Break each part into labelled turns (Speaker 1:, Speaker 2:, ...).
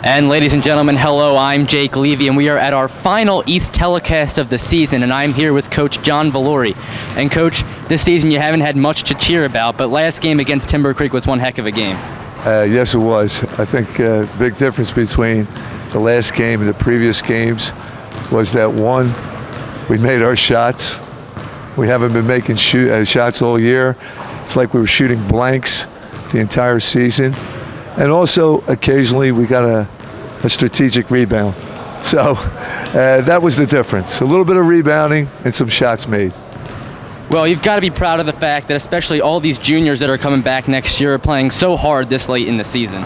Speaker 1: And ladies and gentlemen, hello, I'm Jake Levy, and we are at our final East telecast of the season, and I'm here with Coach John Valori. And Coach, this season you haven't had much to cheer about, but last game against Timber Creek was one heck of a game.
Speaker 2: Yes, it was. I think the big difference between the last game and the previous games was that, one, we made our shots. We haven't been making shots all year. It's like we were shooting blanks the entire season. And also, occasionally, we got a strategic rebound. So that was the difference. A little bit of rebounding and some shots made.
Speaker 1: Well, you've got to be proud of the fact that especially all these juniors that are coming back next year are playing so hard this late in the season.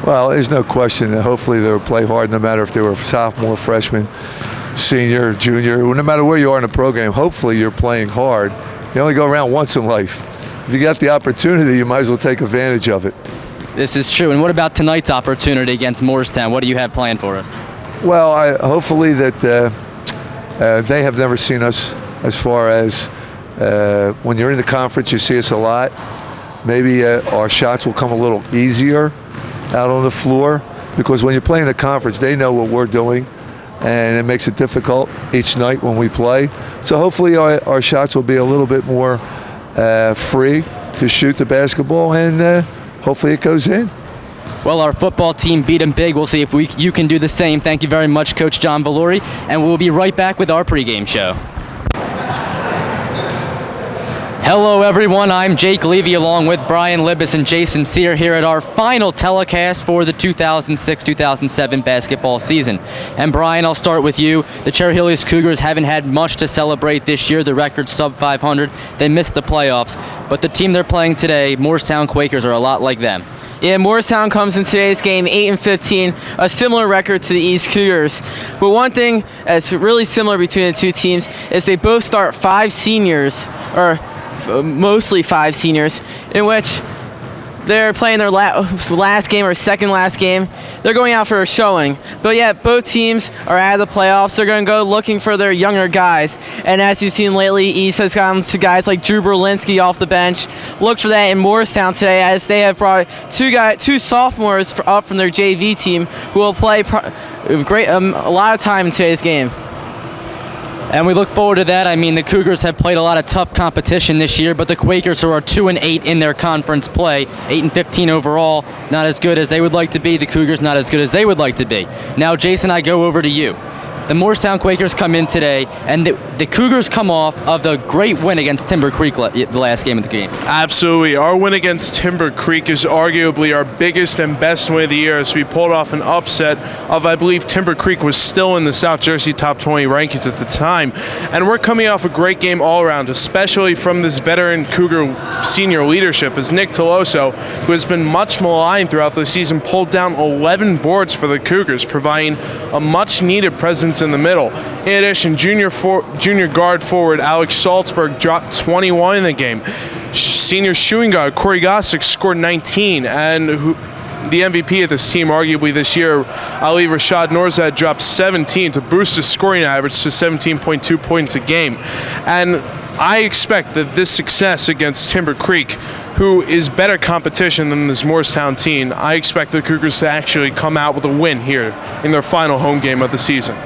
Speaker 1: Well,
Speaker 2: there's no question that hopefully they'll play hard no matter if they were sophomore, freshman, senior, junior. No matter where you are in the program, hopefully you're playing hard. You only go around once in life. If you got the opportunity, you might as well take advantage of it.
Speaker 1: This is true. And what about tonight's opportunity against Moorestown? What do you have planned for us?
Speaker 2: Well, hopefully that they have never seen us as far as when you're in the conference, you see us a lot. Maybe our shots will come a little easier out on the floor because when you're playing the conference, they know what we're doing, and it makes it difficult each night when we play. So hopefully our shots will be a little bit more free to shoot the basketball, and hopefully it goes in.
Speaker 1: Well, our football team beat them big. We'll see if you can do the same. Thank you very much, Coach John Valori, and we'll be right back with our pregame show. Hello, everyone. I'm Jake Levy along with Brian Libis and Jason Sear here at our final telecast for the 2006-2007 basketball season. And Brian, I'll start with you. The Cherry Hill East Cougars haven't had much to celebrate this year. The record's sub 500. They missed the playoffs. But the team they're playing today, Moorestown Quakers, are a lot like them.
Speaker 3: Yeah, Moorestown comes in today's game 8-15, a similar record to the East Cougars. But one thing that's really similar between the two teams is they both start five seniors, or mostly five seniors, in which they're playing their last game or second last game. They're going out for a showing. But yet both teams are out of the playoffs. They're going to go looking for their younger guys. And as you've seen lately, East has gone to guys like Drew Berlinski off the bench. Look for that in Moorestown today, as they have brought two sophomores up from their JV team who will play a lot of time in today's game.
Speaker 1: And we look forward to that. I mean, the Cougars have played a lot of tough competition this year, but the Quakers, who are 2-8 in their conference play, 8-15 overall, not as good as they would like to be. The Cougars not as good as they would like to be. Now, Jason, I go over to you. The Moorestown Quakers come in today, and the Cougars come off of the great win against Timber Creek the last game of the game.
Speaker 4: Absolutely. Our win against Timber Creek is arguably our biggest and best win of the year, as we pulled off an upset of, I believe, Timber Creek was still in the South Jersey top 20 rankings at the time. And we're coming off a great game all around, especially from this veteran Cougar senior leadership, as Nick Toloso, who has been much maligned throughout the season, pulled down 11 boards for the Cougars, providing a much-needed presence in the middle. In addition, junior guard forward Alex Salzberg dropped 21 in the game. Senior shooting guard Corey Gossick scored 19, and the MVP of this team arguably this year, Ali Rashad Nourzad, dropped 17 to boost his scoring average to 17.2 points a game. And I expect that this success against Timber Creek, who is better competition than this Moorestown team, I expect the Cougars to actually come out with a win here in their final home game of the season.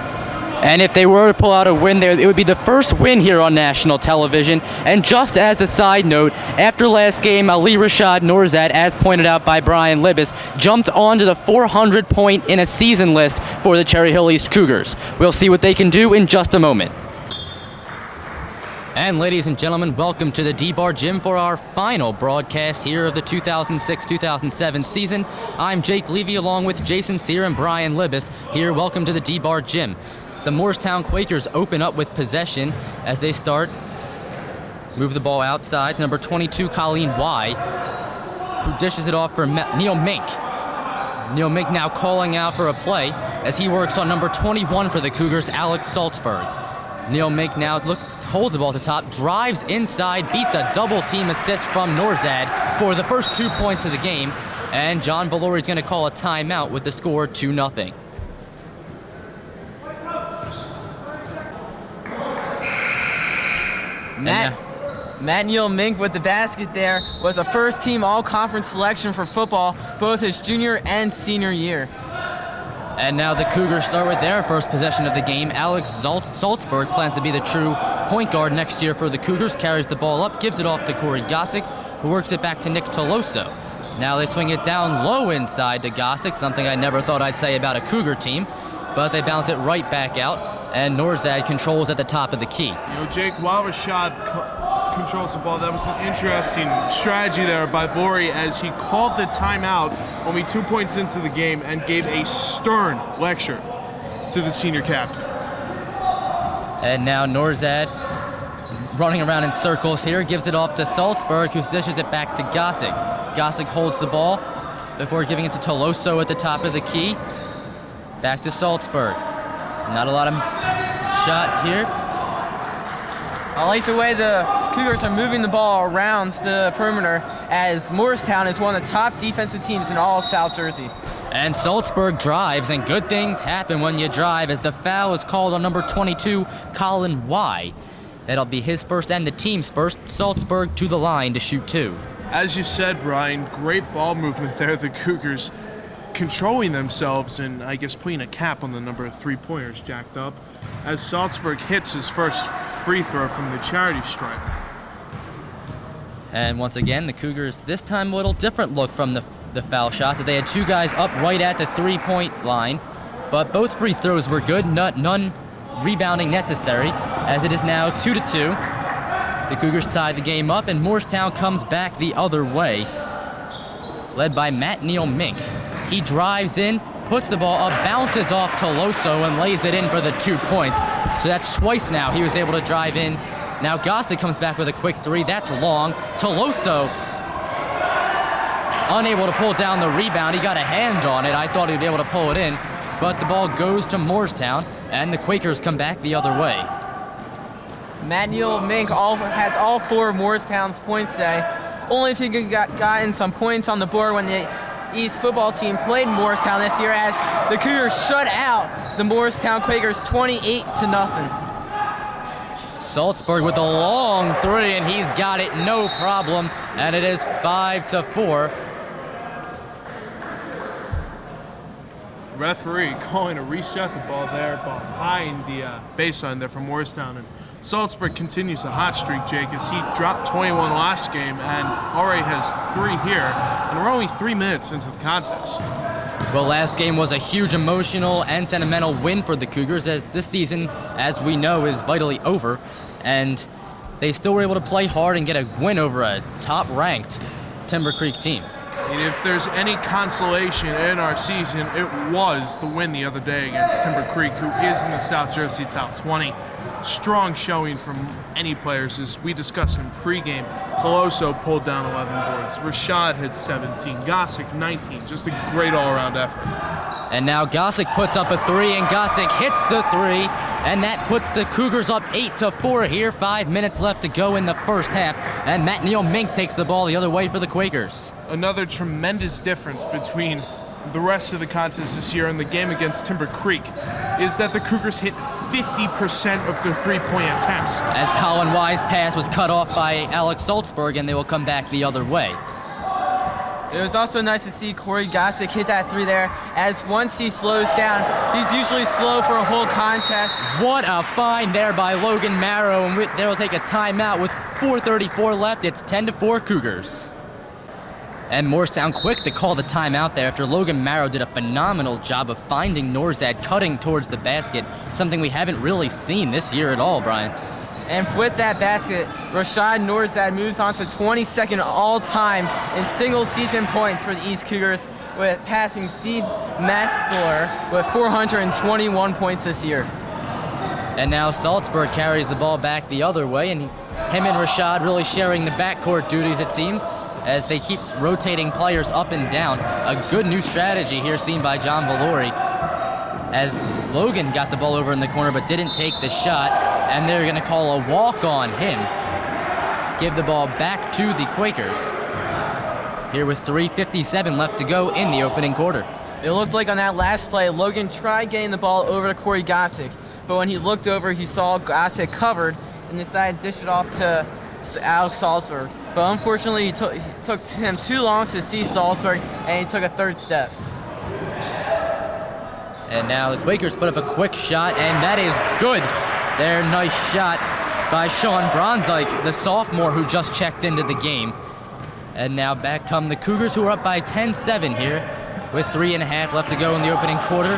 Speaker 1: And if they were to pull out a win there, it would be the first win here on national television. And just as a side note, after last game, Ali Rashad Nourzad, as pointed out by Brian Libis, jumped onto the 400 point in a season list for the Cherry Hill East Cougars. We'll see what they can do in just a moment. And ladies and gentlemen, welcome to the D-Bar Gym for our final broadcast here of the 2006-2007 season. I'm Jake Levy along with Jason Sear and Brian Libis here. Welcome to the D-Bar Gym. The Moorestown Quakers open up with possession as they start. Move the ball outside to number 22, Colleen Y, who dishes it off for Neil Mink. Neil Mink now calling out for a play as he works on number 21 for the Cougars, Alex Salzberg. Neil Mink now holds the ball at the top, drives inside, beats a double-team assist from Nourzad for the first 2 points of the game. And John Valori is going to call a timeout with the score 2-0.
Speaker 3: Matt Neil Mink with the basket there was a first-team all-conference selection for football, both his junior and senior year.
Speaker 1: And now the Cougars start with their first possession of the game. Alex Salzberg plans to be the true point guard next year for the Cougars, carries the ball up, gives it off to Corey Gossick, who works it back to Nick Toloso. Now they swing it down low inside to Gossick, something I never thought I'd say about a Cougar team, but they bounce it right back out, and Noorzad controls at the top of the key.
Speaker 4: Jake, while Rashad controls the ball, that was an interesting strategy there by Vori as he called the timeout only 2 points into the game and gave a stern lecture to the senior captain.
Speaker 1: And now Noorzad running around in circles here, gives it off to Salzberg, who dishes it back to Gossick. Gossick holds the ball before giving it to Toloso at the top of the key. Back to Salzberg. Not a lot of shot here.
Speaker 3: I like the way the Cougars are moving the ball around the perimeter, as Moorestown is one of the top defensive teams in all of South Jersey.
Speaker 1: And Salzberg drives, and good things happen when you drive, as the foul is called on number 22, Colin Y. That'll be his first and the team's first. Salzberg to the line to shoot 2.
Speaker 4: As you said, Brian, great ball movement there. The Cougars controlling themselves and I guess putting a cap on the number of 3-pointers jacked up as Salzberg hits his first free throw from the charity stripe.
Speaker 1: And once again, the Cougars this time a little different look from the foul shots. They had 2 guys up right at the 3-point line, but both free throws were good, none rebounding necessary, as it is now 2-2. The Cougars tie the game up, and Moorestown comes back the other way, led by Matt Neal Mink. He drives in, puts the ball up, bounces off Toloso, and lays it in for the 2 points. So that's twice now he was able to drive in. Now Gossick comes back with a quick 3. That's long. Toloso unable to pull down the rebound. He got a hand on it. I thought he'd be able to pull it in, but the ball goes to Moorestown, and the Quakers come back the other way.
Speaker 3: Matt Neal Mink has all 4 of Moorestown's points today. Only if he could gotten some points on the board when the East football team played Moorestown this year, as the Cougars shut out the Moorestown Quakers 28-0.
Speaker 1: Salzberg with a long 3, and he's got it no problem, and it is 5-4.
Speaker 4: Referee calling a reset the ball there behind the baseline there from Moorestown. And Salzberg continues the hot streak, Jake, as he dropped 21 last game and already has 3 here. And we're only 3 minutes into the contest.
Speaker 1: Well, last game was a huge emotional and sentimental win for the Cougars, as this season, as we know, is vitally over. And they still were able to play hard and get a win over a top-ranked Timber Creek team.
Speaker 4: And if there's any consolation in our season, it was the win the other day against Timber Creek, who is in the South Jersey top 20. Strong showing from any players, as we discussed in pregame. Toloso pulled down 11 boards. Rashad had 17. Gossick 19. Just a great all-around effort.
Speaker 1: And now Gossick puts up a 3, and Gossick hits the 3, and that puts the Cougars up 8-4 here. 5 minutes left to go in the first half, and Matt Neal Mink takes the ball the other way for the Quakers.
Speaker 4: Another tremendous difference between the rest of the contest this year and the game against Timber Creek is that the Cougars hit 50% of their 3-point attempts.
Speaker 1: As Colin Y's pass was cut off by Alex Salzberg, and they will come back the other way.
Speaker 3: It was also nice to see Corey Gossick hit that 3 there, as once he slows down, he's usually slow for a whole contest.
Speaker 1: What a find there by Logan Marrow, and they will take a timeout with 4:34 left. It's 10-4 Cougars. And Moorestown quick to call the timeout there after Logan Marrow did a phenomenal job of finding Noorzad cutting towards the basket, something we haven't really seen this year at all, Brian.
Speaker 3: And with that basket, Rashad Noorzad moves on to 22nd all-time in single-season points for the East Cougars, with passing Steve Mastler with 421 points this year.
Speaker 1: And now Salzberg carries the ball back the other way, and him and Rashad really sharing the backcourt duties, it seems, as they keep rotating players up and down. A good new strategy here seen by John Valori, as Logan got the ball over in the corner but didn't take the shot, and they're going to call a walk on him. Give the ball back to the Quakers here with 3:57 left to go in the opening quarter.
Speaker 3: It looked like on that last play, Logan tried getting the ball over to Corey Gossick, but when he looked over, he saw Gossick covered and decided to dish it off to Alex Salzberg. But unfortunately, it took him too long to see Salzberg, and he took a third step.
Speaker 1: And now the Quakers put up a quick shot, and that is good. There, nice shot by Sean Bronzike, the sophomore who just checked into the game. And now back come the Cougars, who are up by 10-7 here with 3.5 left to go in the opening quarter.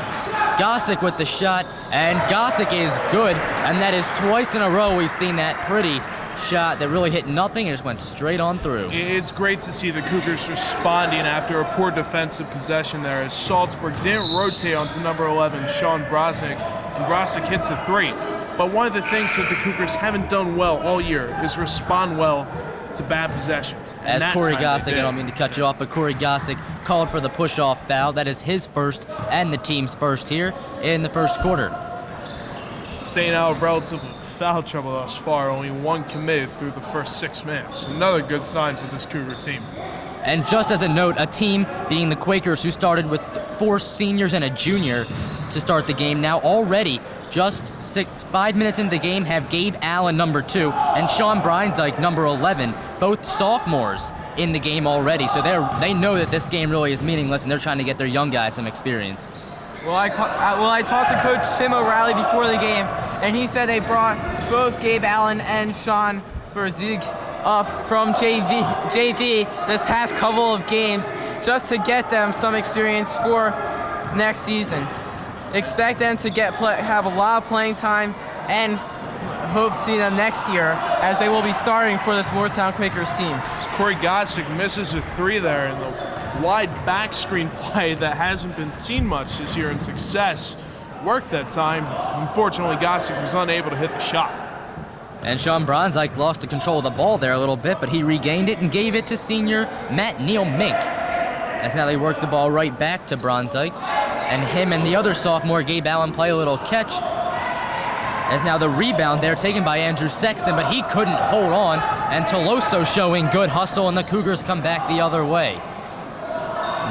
Speaker 1: Gossick with the shot, and Gossick is good, and that is twice in a row we've seen that pretty shot that really hit nothing and just went straight on through.
Speaker 4: It's great to see the Cougars responding after a poor defensive possession there, as Salzburg didn't rotate onto number 11, Sean Brosnick, and Brosnick hits a 3. But one of the things that the Cougars haven't done well all year is respond well to bad possessions.
Speaker 1: As Corey Gossick, I don't mean to cut you off, but Corey Gossick called for the push-off foul. That is his first and the team's first here in the first quarter.
Speaker 4: Staying out of relative foul trouble thus far, only one committed through the first 6 minutes. Another good sign for this Cougar team.
Speaker 1: And just as a note, a team being the Quakers, who started with 4 seniors and a junior to start the game, now already just 5 minutes into the game have Gabe Allen, number 2, and Sean Breinzeig, number 11, both sophomores in the game already. So they know that this game really is meaningless, and they're trying to get their young guys some experience.
Speaker 3: Well, I talked to Coach Tim O'Reilly before the game, and he said they brought both Gabe Allen and Sean Berzig up from JV this past couple of games just to get them some experience for next season. Expect them to have a lot of playing time, and hope to see them next year as they will be starting for this Moorestown Quakers team.
Speaker 4: As Corey Gossick misses a 3 there in the wide back screen play that hasn't been seen much this year in success. Worked that time. Unfortunately, Gossick was unable to hit the shot.
Speaker 1: And Sean Bronzike lost the control of the ball there a little bit, but he regained it and gave it to senior Matt Neal Mink. As now they work the ball right back to Bronzike. And him and the other sophomore, Gabe Allen, play a little catch. As now the rebound there taken by Andrew Sexton, but he couldn't hold on. And Toloso showing good hustle, and the Cougars come back the other way.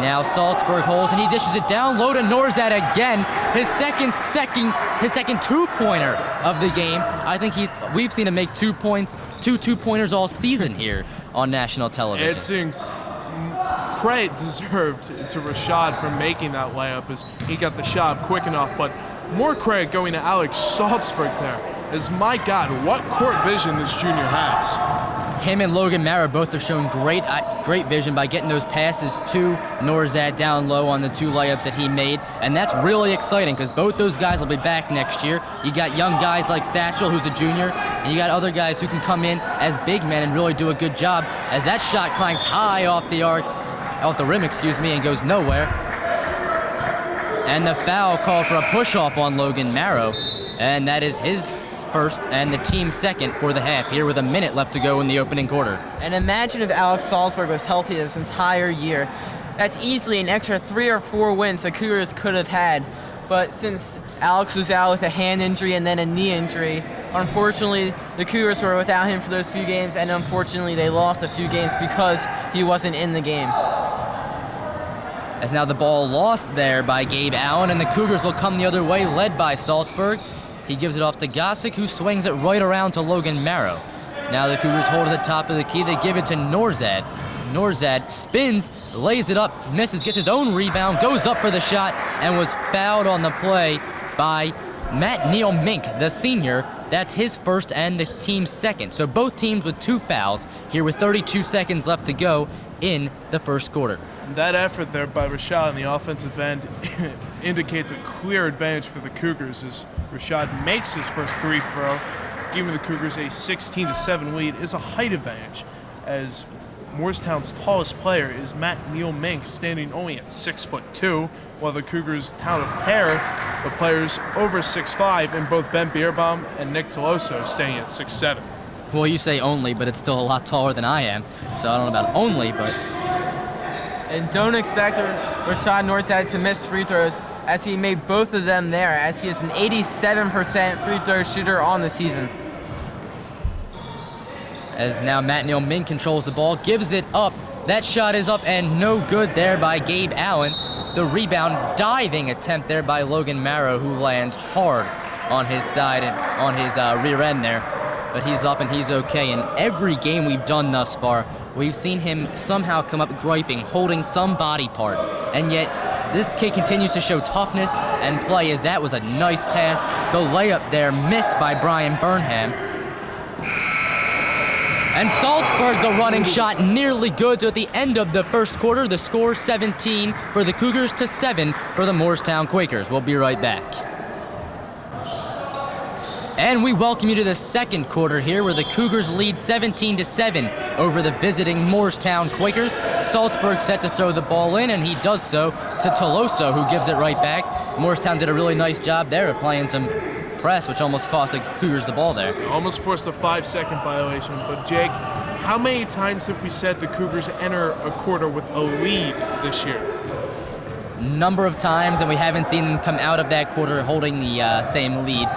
Speaker 1: Now Salzburg holds, and he dishes it down low to Norzad again. His second 2-pointer of the game. I think we've seen him make 2 points, 2 2-pointers all season here on national television.
Speaker 4: It's credit deserved to Rashad for making that layup, as he got the shot quick enough, but more credit going to Alex Salzburg there, as my God, what court vision this junior has.
Speaker 1: Him and Logan Mara both have shown great vision by getting those passes to Norzad down low on the 2 layups that he made, and that's really exciting because both those guys will be back next year. You got young guys like Satchel, who's a junior, and you got other guys who can come in as big men and really do a good job, as that shot clanks high off the rim, and goes nowhere. And the foul called for a push-off on Logan Marrow, and that is his first and the team's second for the half here with a minute left to go in the opening quarter.
Speaker 3: And imagine if Alex Salzburg was healthy this entire year. That's easily an extra 3 or 4 wins the Cougars could have had. But since Alex was out with a hand injury and then a knee injury, unfortunately the Cougars were without him for those few games, and unfortunately they lost a few games because he wasn't in the game.
Speaker 1: As now the ball lost there by Gabe Allen, and the Cougars will come the other way, led by Salzburg. He gives it off to Gossick, who swings it right around to Logan Marrow. Now the Cougars hold at the top of the key. They give it to Norzad. Norzad spins, lays it up, misses, gets his own rebound, goes up for the shot, and was fouled on the play by Matt Neal Mink, the senior. That's his first and the team's second. So both teams with 2 fouls here with 32 seconds left to go in the first quarter.
Speaker 4: That effort there by Rashad on the offensive end indicates a clear advantage for the Cougars, as Rashad makes his first 3 throw, giving the Cougars a 16-7 lead. Is a height advantage, as Moorestown's tallest player is Matt Neal Mink, standing only at 6'2", while the Cougars tout a pair of players over 6'5", in both Ben Bierbaum and Nick Toloso, staying at 6'7".
Speaker 1: Well, you say only, but it's still a lot taller than I am, so I don't know about only, but...
Speaker 3: And don't expect Rashad Norzad to miss free throws, as he made both of them there, as he is an 87% free throw shooter on the season.
Speaker 1: As now Matt Neal Mink controls the ball, gives it up. That shot is up and no good there by Gabe Allen. The rebound, diving attempt there by Logan Marrow, who lands hard on his side and on his rear end there. But he's up and he's okay. In every game we've done thus far, we've seen him somehow come up griping, holding some body part. And yet, This kid continues to show toughness and play, as that was a nice pass. The layup there missed by Brian Burnham. And Salzburg, the running shot, nearly good. So at the end of the first quarter, the score 17 for the Cougars to 7 for the Moorestown Quakers. We'll be right back. And we welcome you to the second quarter here, where the Cougars lead 17-7 over the visiting Moorestown Quakers. Salzburg set to throw the ball in, and he does so to Toloso, who gives it right back. Moorestown did a really nice job there of playing some press, which almost cost the Cougars the ball there.
Speaker 4: Almost forced a 5-second violation. But Jake, how many times have we said the Cougars enter a quarter with a lead this year?
Speaker 1: Number of times, and we haven't seen them come out of that quarter holding the same lead.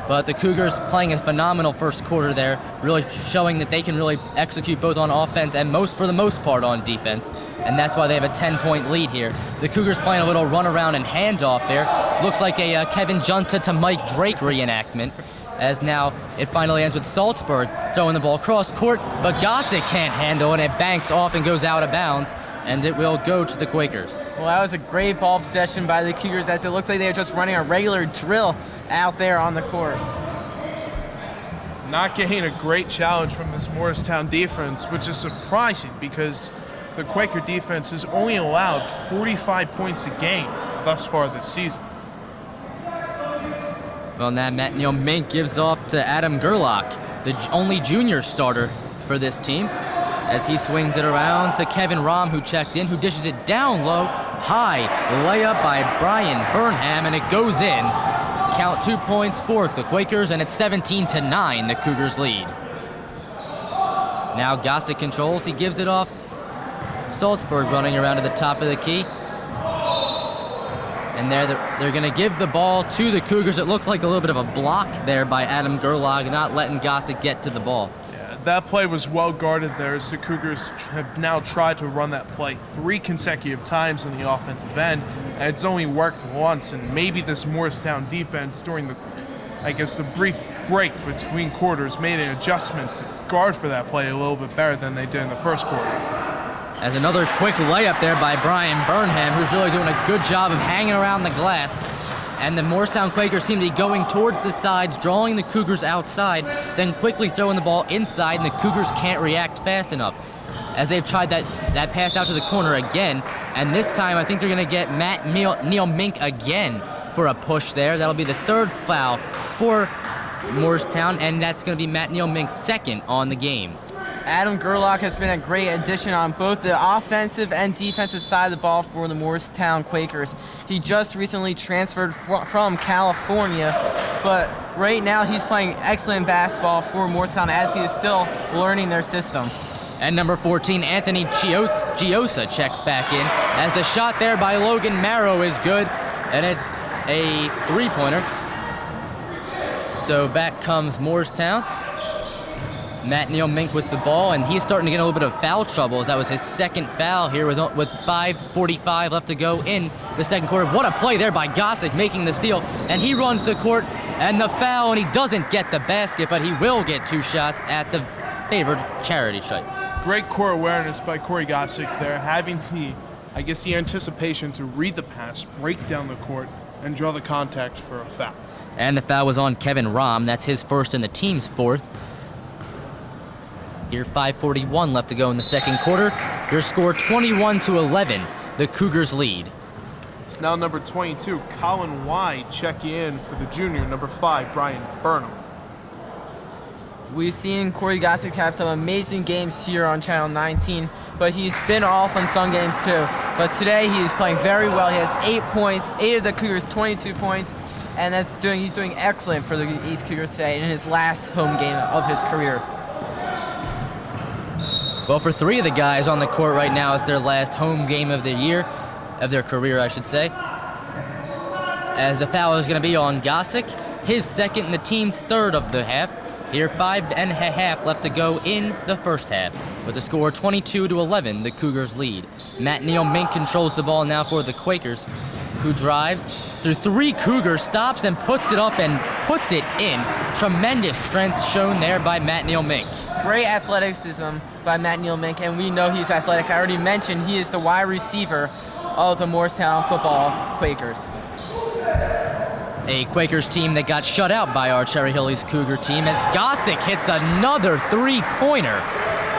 Speaker 1: But the Cougars playing a phenomenal first quarter there, really showing that they can really execute both on offense and for the most part on defense. And that's why they have a 10-point lead here. The Cougars playing a little run around and handoff there. Looks like a Kevin Junta to Mike Drake reenactment, as now it finally ends with Salzburg throwing the ball across court, but Gossick can't handle it. It banks off and goes out of bounds, and it will go to the Quakers.
Speaker 3: Well, that was a great ball possession by the Cougars, as it looks like they were just running a regular drill out there on the court.
Speaker 4: Not getting a great challenge from this Moorestown defense, which is surprising because the Quaker defense has only allowed 45 points a game thus far this season.
Speaker 1: Well, now Matt Neal Mink gives off to Adam Gerlach, the only junior starter for this team, as he swings it around to Kevin Rahm, who checked in, who dishes it down low. High layup by Brian Burnham, and it goes in. Count 2 points for the Quakers, and it's 17-9, the Cougars lead. Now Gossick controls, he gives it off. Salzburg running around to the top of the key. And they're going to give the ball to the Cougars. It looked like a little bit of a block there by Adam Gerlach, not letting Gossick get to the ball.
Speaker 4: Yeah, that play was well guarded there, as the Cougars have now tried to run that play 3 consecutive times on the offensive end, and it's only worked once. And maybe this Moorestown defense during the brief break between quarters made an adjustment to guard for that play a little bit better than they did in the first quarter.
Speaker 1: As another quick layup there by Brian Burnham, who's really doing a good job of hanging around the glass. And the Moorestown Quakers seem to be going towards the sides, drawing the Cougars outside, then quickly throwing the ball inside, and the Cougars can't react fast enough, as they've tried that pass out to the corner again. And this time I think they're going to get Matt Neal Mink again for a push there. That'll be the 3rd foul for Moorestown, and that's going to be Matt Neal Mink's 2nd on the game.
Speaker 3: Adam Gerlach has been a great addition on both the offensive and defensive side of the ball for the Moorestown Quakers. He just recently transferred from California, but right now he's playing excellent basketball for Moorestown, as he is still learning their system.
Speaker 1: And number 14, Anthony Giosa checks back in, as the shot there by Logan Marrow is good, and it's a 3-pointer. So back comes Moorestown. Matt Neal Mink with the ball, and he's starting to get a little bit of foul trouble, as that was his 2nd foul here with 5:45 left to go in the second quarter. What a play there by Gossick, making the steal, and he runs the court and the foul, and he doesn't get the basket, but he will get 2 shots at the favored charity stripe.
Speaker 4: Great core awareness by Corey Gossick there, having the anticipation to read the pass, break down the court, and draw the contact for a foul.
Speaker 1: And the foul was on Kevin Rahm. That's his 1st and the team's 4th. Here, 5:41 left to go in the second quarter. Your score 21-11. The Cougars lead.
Speaker 4: It's now number 22, Colin White, checking in for the junior. Number 5, Brian Burnham.
Speaker 3: We've seen Corey Gossick have some amazing games here on Channel 19, but he's been off on some games too. But today he is playing very well. He has 8 points, 8 of the Cougars, 22 points, and he's doing excellent for the East Cougars today in his last home game of his career.
Speaker 1: Well, for 3 of the guys on the court right now, it's their last home game of the year, of their career, I should say. As the foul is going to be on Gossick, his 2nd and the team's 3rd of the half. Here, 5.5 left to go in the first half. With the score 22-11, the Cougars lead. Matt Neal Mink controls the ball now for the Quakers, who drives through 3 Cougars, stops and puts it up and puts it in. Tremendous strength shown there by Matt Neal Mink.
Speaker 3: great athleticism by Matt Neal-Mink, and we know he's athletic. I already mentioned he is the wide receiver of the Moorestown football Quakers.
Speaker 1: A Quakers team that got shut out by our Cherry Hill East Cougar team as Gossick hits another three-pointer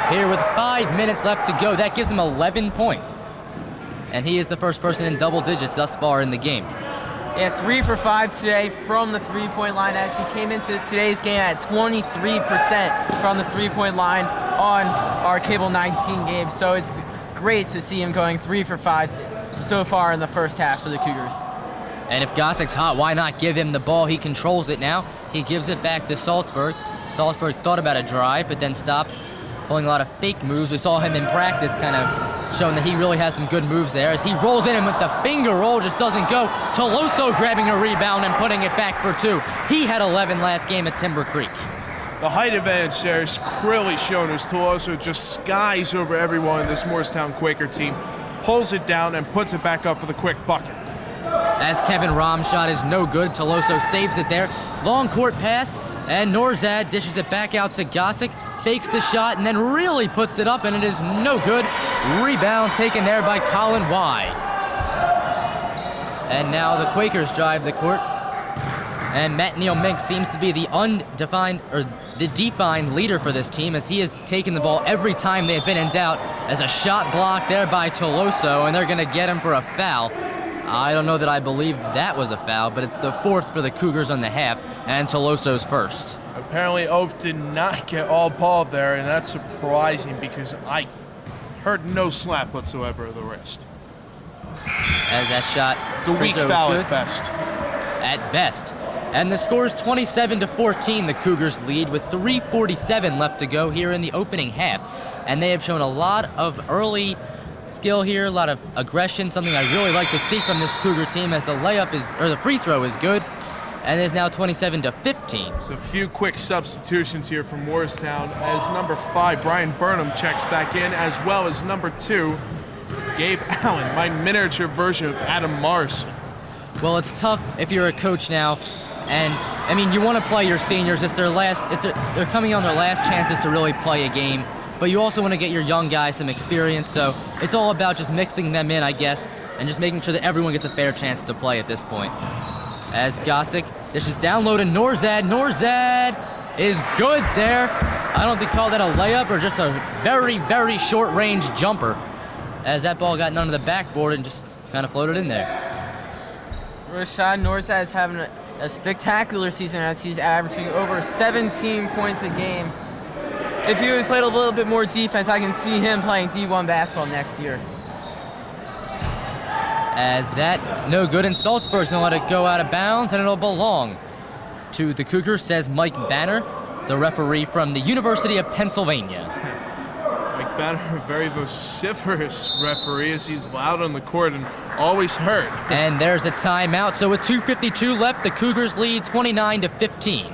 Speaker 1: here with 5 minutes left to go. That gives him 11 points. And he is the first person in double digits thus far in the game.
Speaker 3: Yeah, 3 for 5 today from the three-point line as he came into today's game at 23% from the three-point line on our Cable 19 game. So it's great to see him going 3 for 5 so far in the first half for the Cougars.
Speaker 1: And if Gossick's hot, why not give him the ball? He controls it now. He gives it back to Salzburg. Salzburg thought about a drive, but then stopped, pulling a lot of fake moves. We saw him in practice kind of showing that he really has some good moves there. As he rolls in and with the finger roll just doesn't go. Toloso grabbing a rebound and putting it back for 2. He had 11 last game at Timber Creek.
Speaker 4: The height advantage there is clearly shown as Toloso just skies over everyone in this Moorestown Quaker team, pulls it down and puts it back up for the quick bucket.
Speaker 1: As Kevin Rom's shot is no good, Toloso saves it there. Long court pass, and Norzad dishes it back out to Gossick, fakes the shot, and then really puts it up, and it is no good. Rebound taken there by Colin Y. And now the Quakers drive the court, and Matt Neal-Mink seems to be the defined leader for this team as he has taken the ball every time they've been in doubt as a shot blocked there by Toloso, and they're going to get him for a foul. I don't know that I believe that was a foul, but it's the 4th for the Cougars on the half, and Toloso's first.
Speaker 4: Apparently Oaf did not get all ball there, and that's surprising because I heard no slap whatsoever of the wrist.
Speaker 1: As that shot,
Speaker 4: It's a weak foul at best.
Speaker 1: At best. And the score is 27-14. The Cougars lead with 3:47 left to go here in the opening half. And they have shown a lot of early skill here, a lot of aggression, something I really like to see from this Cougar team as the free throw is good. And it is now 27-15.
Speaker 4: So a few quick substitutions here from Moorestown as number 5, Brian Burnham, checks back in, as well as number 2, Gabe Allen, my miniature version of Adam Morrison.
Speaker 1: Well, it's tough if you're a coach now, and I mean, you want to play your seniors. They're coming on their last chances to really play a game, but you also want to get your young guys some experience, so it's all about just mixing them in, I guess, and just making sure that everyone gets a fair chance to play at this point. As Gossick, this is down low to Norzad. Norzad is good there. I don't think call that a layup or just a very, very short-range jumper, as that ball got none of the backboard and just kind of floated in there.
Speaker 3: Rashad Norzad is having a spectacular season as he's averaging over 17 points a game. If he had played a little bit more defense, I can see him playing D1 basketball next year.
Speaker 1: As that, no good, and Salzburg's going to let it go out of bounds, and it'll belong to the Cougars, says Mike Banner, the referee from the University of Pennsylvania.
Speaker 4: Mike Banner, a very vociferous referee as he's loud on the court and always heard.
Speaker 1: And there's a timeout, so with 2:52 left, the Cougars lead 29-15.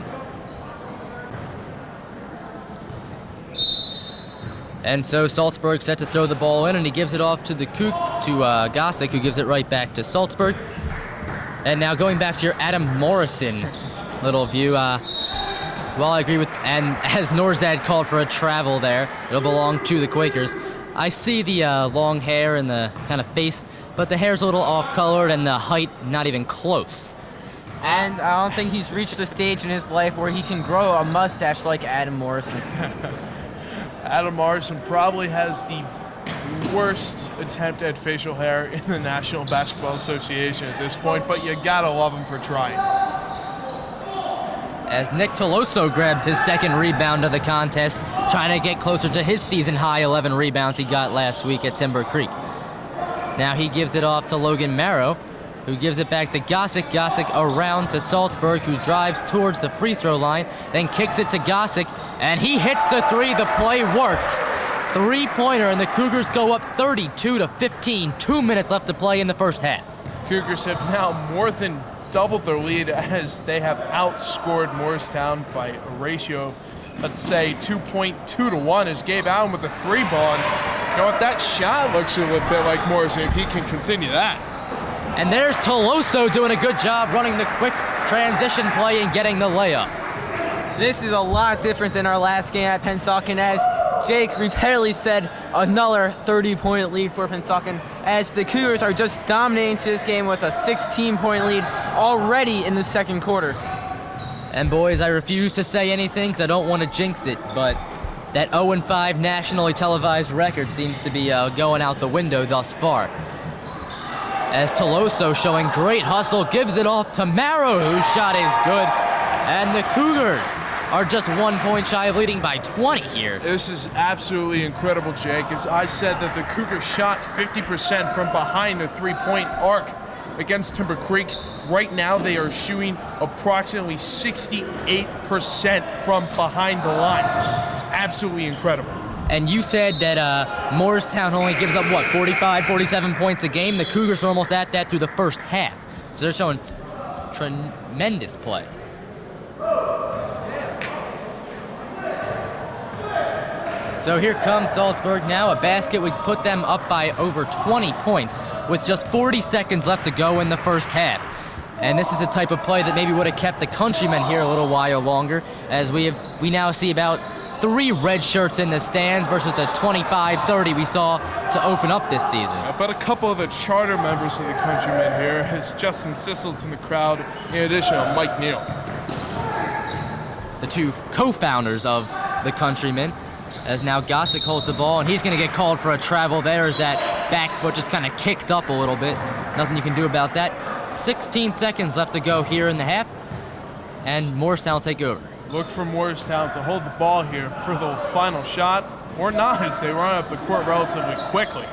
Speaker 1: And so Salzburg set to throw the ball in, and he gives it off to Gossick, who gives it right back to Salzburg. And now going back to your Adam Morrison little view. Well, I agree with, and as Norzad called for a travel there, it'll belong to the Quakers. I see the long hair and the kind of face, but the hair's a little off-colored and the height not even close.
Speaker 3: And I don't think he's reached the stage in his life where he can grow a mustache like Adam Morrison.
Speaker 4: Adam Morrison probably has the worst attempt at facial hair in the National Basketball Association at this point, but you gotta love him for trying.
Speaker 1: As Nick Toloso grabs his second rebound of the contest, trying to get closer to his season-high 11 rebounds he got last week at Timber Creek. Now he gives it off to Logan Marrow, who gives it back to Gossick. Gossick around to Salzburg, who drives towards the free throw line, then kicks it to Gossick, and he hits the three. The play worked. Three-pointer, and the Cougars go up 32-15. 2 minutes left to play in the first half.
Speaker 4: Cougars have now more than doubled their lead as they have outscored Moorestown by a ratio of, let's say, 2.2 to 1 as Gabe Allen with a three ball. And you know what, that shot looks a little bit like Morrison if he can continue that.
Speaker 1: And there's Toloso doing a good job running the quick transition play and getting the layup.
Speaker 3: This is a lot different than our last game at Pennsauken, as Jake repeatedly said another 30-point lead for Pennsauken, as the Cougars are just dominating to this game with a 16-point lead already in the second quarter.
Speaker 1: And boys, I refuse to say anything because I don't want to jinx it, but that 0-5 nationally televised record seems to be going out the window thus far. As Toloso, showing great hustle, gives it off to Marrow, whose shot is good. And the Cougars are just 1 point shy of leading by 20 here.
Speaker 4: This is absolutely incredible, Jake. As I said that the Cougars shot 50% from behind the three-point arc against Timber Creek. Right now they are shooting approximately 68% from behind the line. It's absolutely incredible.
Speaker 1: And you said that Moorestown only gives up, what, 45, 47 points a game? The Cougars are almost at that through the first half. So they're showing tremendous play. So here comes Salzburg now. A basket would put them up by over 20 points with just 40 seconds left to go in the first half. And this is the type of play that maybe would have kept the Countrymen here a little while longer, as we now see about 3 red shirts in the stands versus the 25-30 we saw to open up this season.
Speaker 4: But a couple of the charter members of the Countrymen here, as Justin Sissels in the crowd, in addition to Mike Neal.
Speaker 1: The two co-founders of the Countrymen, as now Gossick holds the ball, and he's going to get called for a travel there as that back foot just kind of kicked up a little bit. Nothing you can do about that. 16 seconds left to go here in the half, and Moorestown will take over.
Speaker 4: Look for Moorestown to hold the ball here for the final shot, or not, as they run up the court relatively quickly.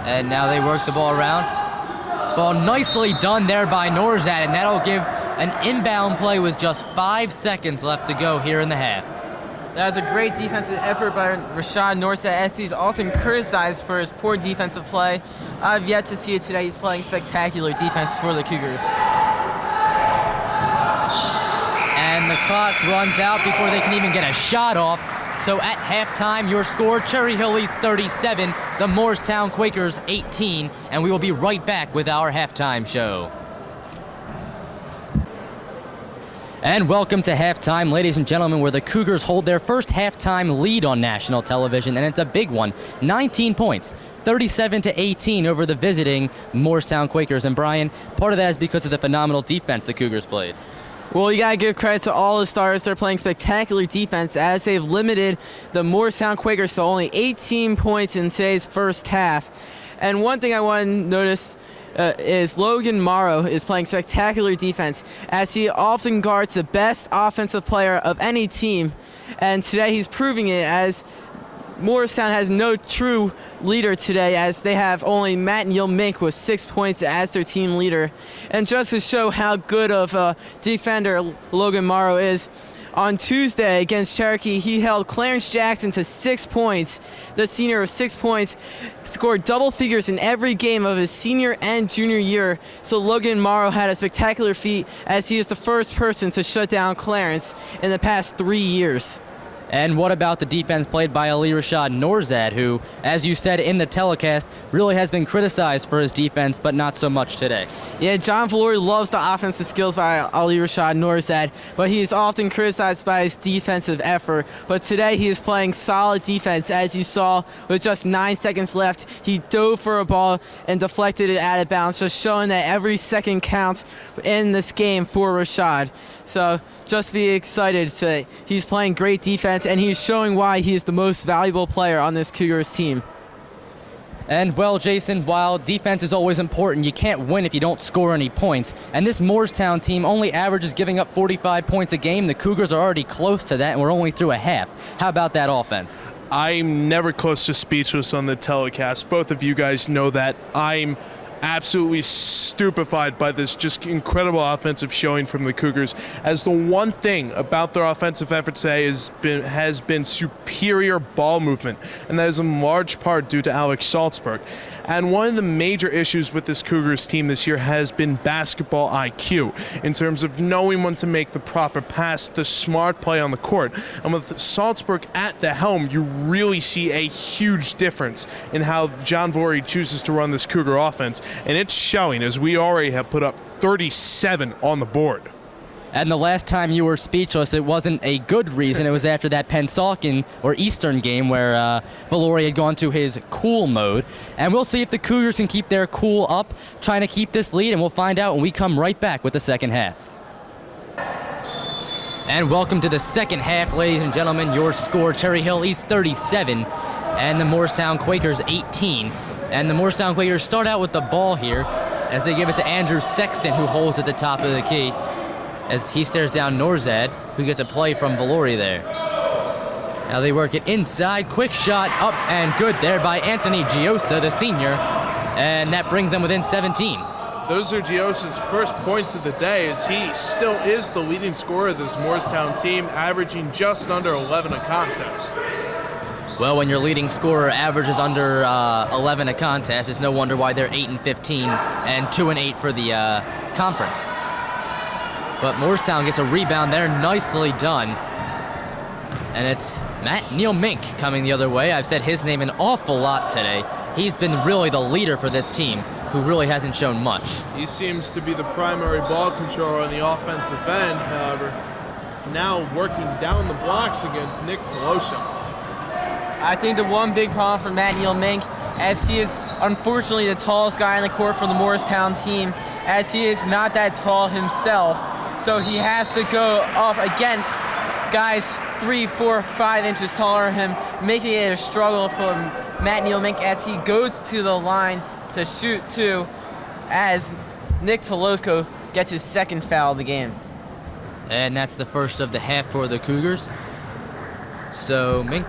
Speaker 1: And now they work the ball around. Ball nicely done there by Norzad, and that'll give an inbound play with just 5 seconds left to go here in the half.
Speaker 3: That was a great defensive effort by Rashad Norsad, as he's often criticized for his poor defensive play. I've yet to see it today. He's playing spectacular defense for the Cougars.
Speaker 1: And the clock runs out before they can even get a shot off. So at halftime, your score, Cherry Hill East 37, the Moorestown Quakers 18, and we will be right back with our halftime show. And welcome to halftime, ladies and gentlemen, where the Cougars hold their first halftime lead on national television, and it's a big one. 19 points, 37-18 over the visiting Moorestown Quakers. And Brian, part of that is because of the phenomenal defense the Cougars played.
Speaker 3: Well, you gotta give credit to all the stars. They're playing spectacular defense, as they've limited the Moorestown Quakers to only 18 points in today's first half. And one thing I want to notice is Logan Morrow is playing spectacular defense, as he often guards the best offensive player of any team. And today he's proving it, as Moorestown has no true leader today, as they have only Matt Neal Mink with 6 points as their team leader. And just to show how good of a defender Logan Morrow is, on Tuesday against Cherokee, he held Clarence Jackson to 6 points. The senior of 6 points scored double figures in every game of his senior and junior year. So Logan Morrow had a spectacular feat, as he is the first person to shut down Clarence in the past 3 years.
Speaker 1: And what about the defense played by Ali Rashad Norzad, who, as you said in the telecast, really has been criticized for his defense, but not so much today?
Speaker 3: Yeah, John Valori loves the offensive skills by Ali Rashad Norzad, but he is often criticized by his defensive effort. But today he is playing solid defense, as you saw with just 9 seconds left. He dove for a ball and deflected it out of bounds, just showing that every second counts in this game for Rashad. So just be excited. He's playing great defense, and he's showing why he is the most valuable player on this Cougars team.
Speaker 1: And, well, Jason, while defense is always important, you can't win if you don't score any points. And this Moorestown team only averages giving up 45 points a game. The Cougars are already close to that, and we're only through a half. How about that offense?
Speaker 4: I'm never close to speechless on the telecast. Both of you guys know that. I'm absolutely stupefied by this just incredible offensive showing from the Cougars, as the one thing about their offensive effort today has been superior ball movement, and that is in large part due to Alex Salzburg. And one of the major issues with this Cougars team this year has been basketball IQ, in terms of knowing when to make the proper pass, the smart play on the court. And with Salzburg at the helm, you really see a huge difference in how John Valori chooses to run this Cougar offense. And it's showing, as we already have put up 37 on the board.
Speaker 1: And the last time you were speechless, it wasn't a good reason. It was after that Pennsauken or Eastern game where Valori had gone to his cool mode. And we'll see if the Cougars can keep their cool up, trying to keep this lead, and we'll find out when we come right back with the second half. And welcome to the second half, ladies and gentlemen. Your score, Cherry Hill East 37 and the Moorestown Quakers 18. And the Moorestown Quakers start out with the ball here as they give it to Andrew Sexton, who holds at the top of the key, as he stares down Norzad, who gets a play from Valori there. Now they work it inside, quick shot, up and good there by Anthony Giosa, the senior, and that brings them within 17.
Speaker 4: Those are Giosa's first points of the day, as he still is the leading scorer of this Moorestown team, averaging just under 11 a contest.
Speaker 1: Well, when your leading scorer averages under 11 a contest, it's no wonder why they're 8-15 and 2-8 for the conference. But Moorestown gets a rebound there, nicely done. And it's Neil Mink coming the other way. I've said his name an awful lot today. He's been really the leader for this team, who really hasn't shown much.
Speaker 4: He seems to be the primary ball controller on the offensive end, however, now working down the blocks against Nick Toloso.
Speaker 3: I think the one big problem for Matt Neal Mink, as he is unfortunately the tallest guy on the court for the Moorestown team, as he is not that tall himself, so he has to go up against guys 3, 4, 5 inches taller than him, making it a struggle for Matt Neal Mink as he goes to the line to shoot two, as Nick Toloso gets his second foul of the game.
Speaker 1: And that's the first of the half for the Cougars. So Mink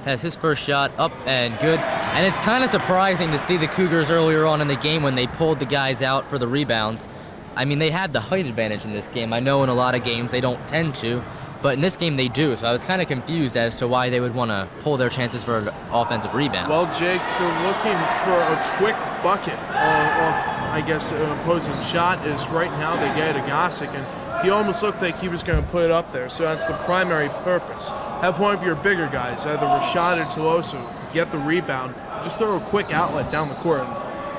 Speaker 1: has his first shot up and good. And it's kind of surprising to see the Cougars earlier on in the game when they pulled the guys out for the rebounds. I mean, they had the height advantage in this game. I know in a lot of games they don't tend to, but in this game they do. So I was kind of confused as to why they would want to pull their chances for an offensive rebound.
Speaker 4: Well, Jake, they're looking for a quick bucket off, I guess, an opposing shot. Is right now they get Agasic, and he almost looked like he was going to put it up there. So that's the primary purpose. Have one of your bigger guys, either Rashad or Toloso, get the rebound. Just throw a quick outlet down the court and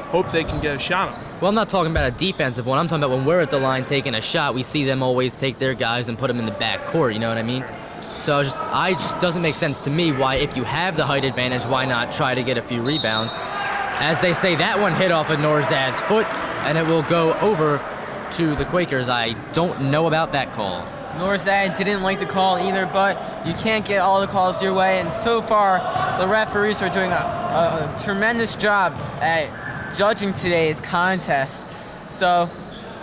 Speaker 4: hope they can get a shot on.
Speaker 1: Well, I'm not talking about a defensive one. I'm talking about when we're at the line taking a shot, we see them always take their guys and put them in the back court, you know what I mean? So it just doesn't make sense to me why, if you have the height advantage, why not try to get a few rebounds? As they say, that one hit off of Norzad's foot, and it will go over to the Quakers. I don't know about that call.
Speaker 3: Norzad didn't like the call either, but you can't get all the calls your way, and so far the referees are doing a tremendous job at judging today's contest. So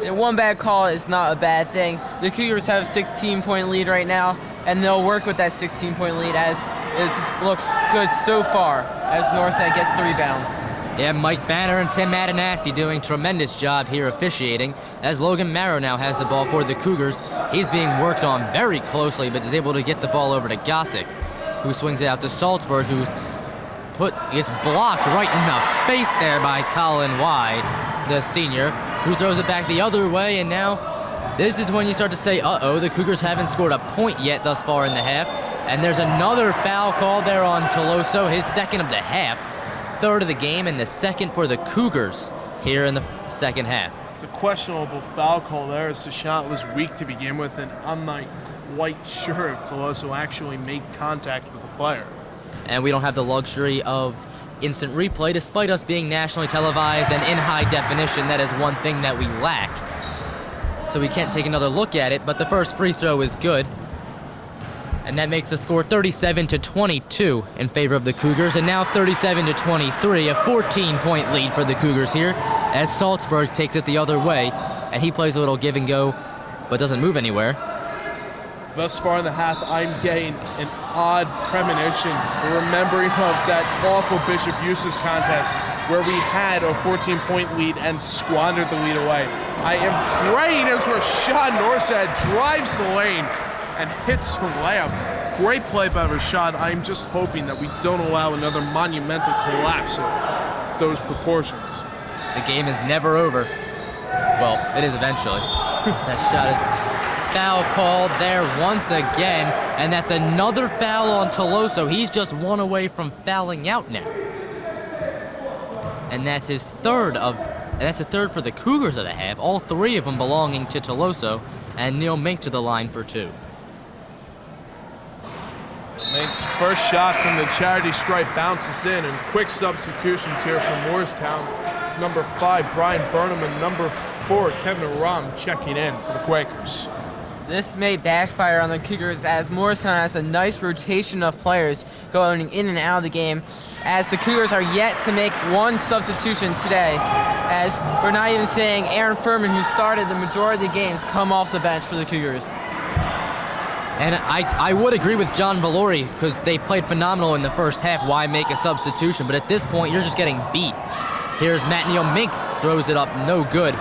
Speaker 3: one bad call is not a bad thing. The Cougars have a 16-point lead right now, and they'll work with that 16-point lead as it looks good so far as Norzad gets the rebounds.
Speaker 1: Yeah, Mike Banner and Tim Madanassi doing tremendous job here officiating, as Logan Marrow now has the ball for the Cougars. He's being worked on very closely, but is able to get the ball over to Gossick, who swings it out to Salzburg, who gets blocked right in the face there by Colin Wide, the senior, who throws it back the other way, and now this is when you start to say, uh-oh, the Cougars haven't scored a point yet thus far in the half, and there's another foul call there on Toloso, his second of the half, third of the game, and the second for the Cougars here in the second half.
Speaker 4: It's a questionable foul call there, as the shot was weak to begin with, and I'm not quite sure if Toloso actually made contact with the player.
Speaker 1: And we don't have the luxury of instant replay, despite us being nationally televised and in high definition. That is one thing that we lack. So we can't take another look at it, but the first free throw is good. And that makes the score 37-22 in favor of the Cougars, and now 37-23, a 14-point lead for the Cougars here, as Salzburg takes it the other way, and he plays a little give and go, but doesn't move anywhere.
Speaker 4: Thus far in the half, I'm getting an odd premonition, remembering of that awful Bishop Eustace contest where we had a 14-point lead and squandered the lead away. I am praying as Rashad Norzad drives the lane and hits the layup. Great play by Rashad. I'm just hoping that we don't allow another monumental collapse of those proportions.
Speaker 1: The game is never over. Well, it is eventually. It's that shot is foul called there once again, and that's another foul on Toloso. He's just one away from fouling out now. And that's his third the third for the Cougars of the half, all three of them belonging to Toloso. and Neil Mink to the line for 2.
Speaker 4: Mink's first shot from the charity stripe bounces in, and quick substitutions here from Moorestown. It's number 5, Brian Burnham, and number 4, Kevin Aram checking in for the Quakers.
Speaker 3: This may backfire on the Cougars as Moorestown has a nice rotation of players going in and out of the game, as the Cougars are yet to make one substitution today, as we're not even seeing Aaron Furman, who started the majority of the games, come off the bench for the Cougars.
Speaker 1: And I would agree with John Valori, because they played phenomenal in the first half. Why make a substitution? But at this point, you're just getting beat. Here's Matt Neal Mink, throws it up, no good.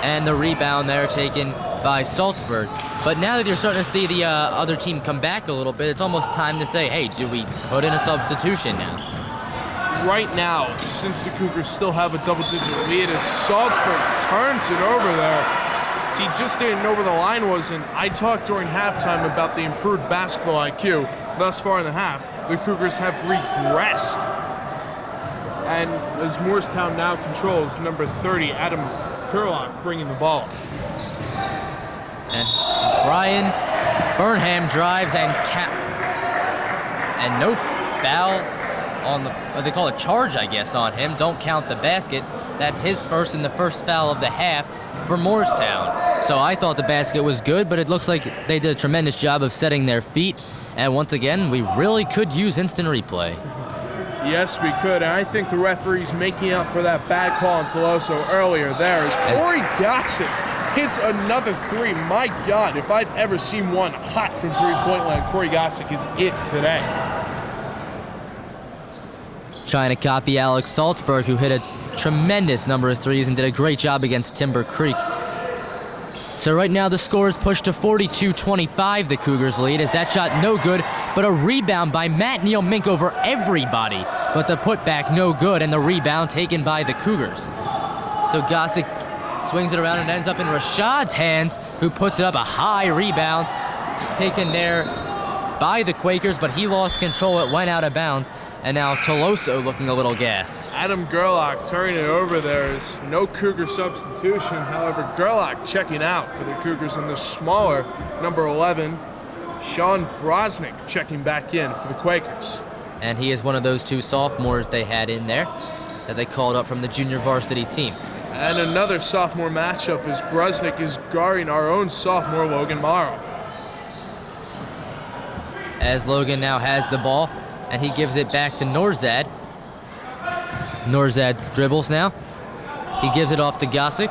Speaker 1: And the rebound there taken by Salzburg. But now that you're starting to see the other team come back a little bit, it's almost time to say, hey, do we put in a substitution now?
Speaker 4: Right now, since the Cougars still have a double-digit lead, as Salzburg turns it over there. See, just didn't know where the line was, and I talked during halftime about the improved basketball IQ. Thus far in the half, the Cougars have regressed. And as Moorestown now controls, number 30, Adam Kurlock, bringing the ball.
Speaker 1: And Brian Burnham drives and no foul on the, what they call a charge, I guess, on him. Don't count the basket. That's his first and the first foul of the half for Moorestown. So I thought the basket was good, but it looks like they did a tremendous job of setting their feet. And once again, we really could use instant replay.
Speaker 4: Yes, we could, and I think the referee's making up for that bad call on Teloso earlier there as Corey Gossick hits another 3. My God, if I've ever seen one hot from three-point line, Corey Gossick is it today.
Speaker 1: Trying to copy Alex Salzburg, who hit a tremendous number of threes and did a great job against Timber Creek. So right now the score is pushed to 42-25, the Cougars lead, as that shot no good, but a rebound by Matt Neal Mink over everybody. But the putback no good, and the rebound taken by the Cougars. So Gossick swings it around and ends up in Rashad's hands, who puts it up, a high rebound taken there by the Quakers, but he lost control, it went out of bounds. And now Teloso looking a little gas.
Speaker 4: Adam Gerlach turning it over there is no Cougar substitution. However, Gerlach checking out for the Cougars, in the smaller number 11, Sean Brosnick checking back in for the Quakers.
Speaker 1: And he is one of those 2 sophomores they had in there that they called up from the junior varsity team.
Speaker 4: And another sophomore matchup as Brosnick is guarding our own sophomore Logan Morrow.
Speaker 1: As Logan now has the ball, and he gives it back to Norzad. Norzad dribbles now. He gives it off to Gossick.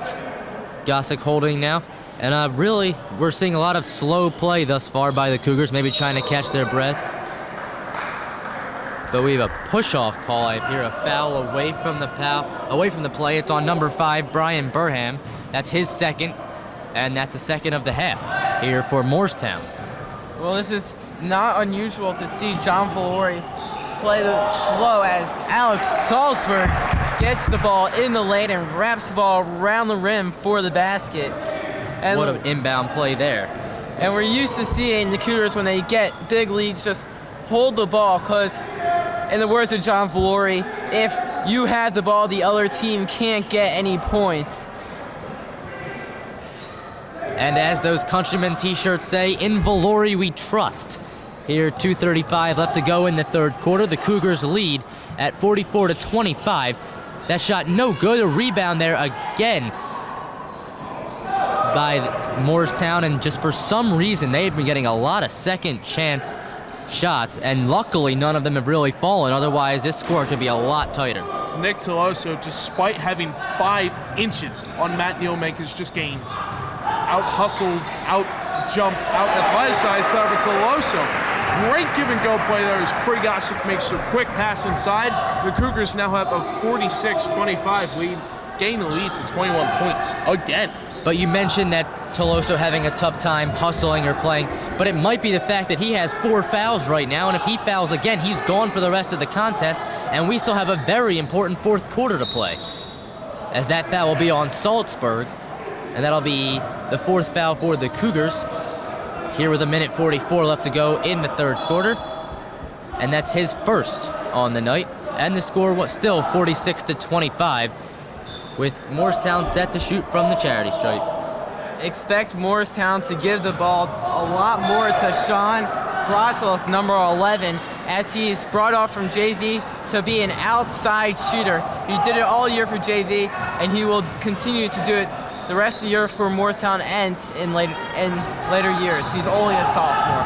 Speaker 1: Gossick holding now. And really, we're seeing a lot of slow play thus far by the Cougars, maybe trying to catch their breath. But we have a push-off call. I hear a foul away from the play. It's on number 5, Brian Burham. That's his second, and that's the second of the half here for Moorestown.
Speaker 3: Well, this is not unusual to see John Valori play slow, as Alex Salzburg gets the ball in the lane and wraps the ball around the rim for the basket. And
Speaker 1: what an inbound play there.
Speaker 3: And we're used to seeing the Cougars, when they get big leads, just hold the ball, because in the words of John Valori, if you have the ball, the other team can't get any points.
Speaker 1: And as those Countryman t-shirts say, in Valori we trust. Here, 2:35 left to go in the third quarter. The Cougars lead at 44-25. That shot no good. A rebound there again by Moorestown, and just for some reason they've been getting a lot of second chance shots, and luckily none of them have really fallen. Otherwise, this score could be a lot tighter.
Speaker 4: It's Nick Teloso, despite having 5 inches on Matt Neal Mink, is just getting out-hustled, out-jumped, out-athleticized. However, Teloso, great give-and-go play there as Corey Gossick makes a quick pass inside. The Cougars now have a 46-25 lead, gaining the lead to 21 points again.
Speaker 1: But you mentioned that Teloso having a tough time hustling or playing, but it might be the fact that he has 4 fouls right now, and if he fouls again, he's gone for the rest of the contest, and we still have a very important fourth quarter to play, as that foul will be on Salzburg, and that'll be the 4th foul for the Cougars. Here with 1:44 left to go in the third quarter, and that's his first on the night, and the score was still 46-25, with Moorestown set to shoot from the charity stripe.
Speaker 3: expect Moorestown to give the ball a lot more to Sean Broswell, number 11, as he's brought off from JV to be an outside shooter. He did it all year for JV, and he will continue to do it the rest of the year for Moorestown and in later years. He's only a sophomore.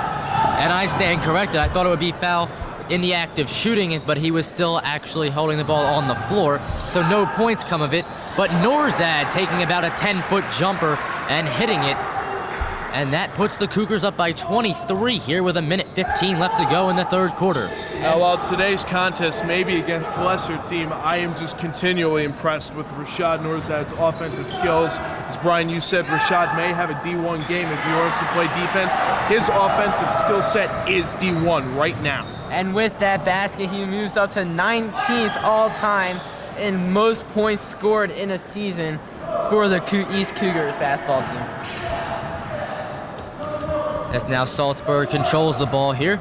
Speaker 1: And I stand corrected. I thought it would be foul in the act of shooting it, but he was still actually holding the ball on the floor, so no points come of it. But Noorzad taking about a 10-foot jumper and hitting it, and that puts the Cougars up by 23 here with 1:15 left to go in the third quarter.
Speaker 4: Now, while today's contest may be against the lesser team, I am just continually impressed with Rashad Noorzad's offensive skills. As Brian, you said, Rashad may have a D1 game if he wants to play defense. His offensive skill set is D1 right now.
Speaker 3: And with that basket, he moves up to 19th all-time in most points scored in a season for the East Cougars basketball team.
Speaker 1: As now Salzburg controls the ball here,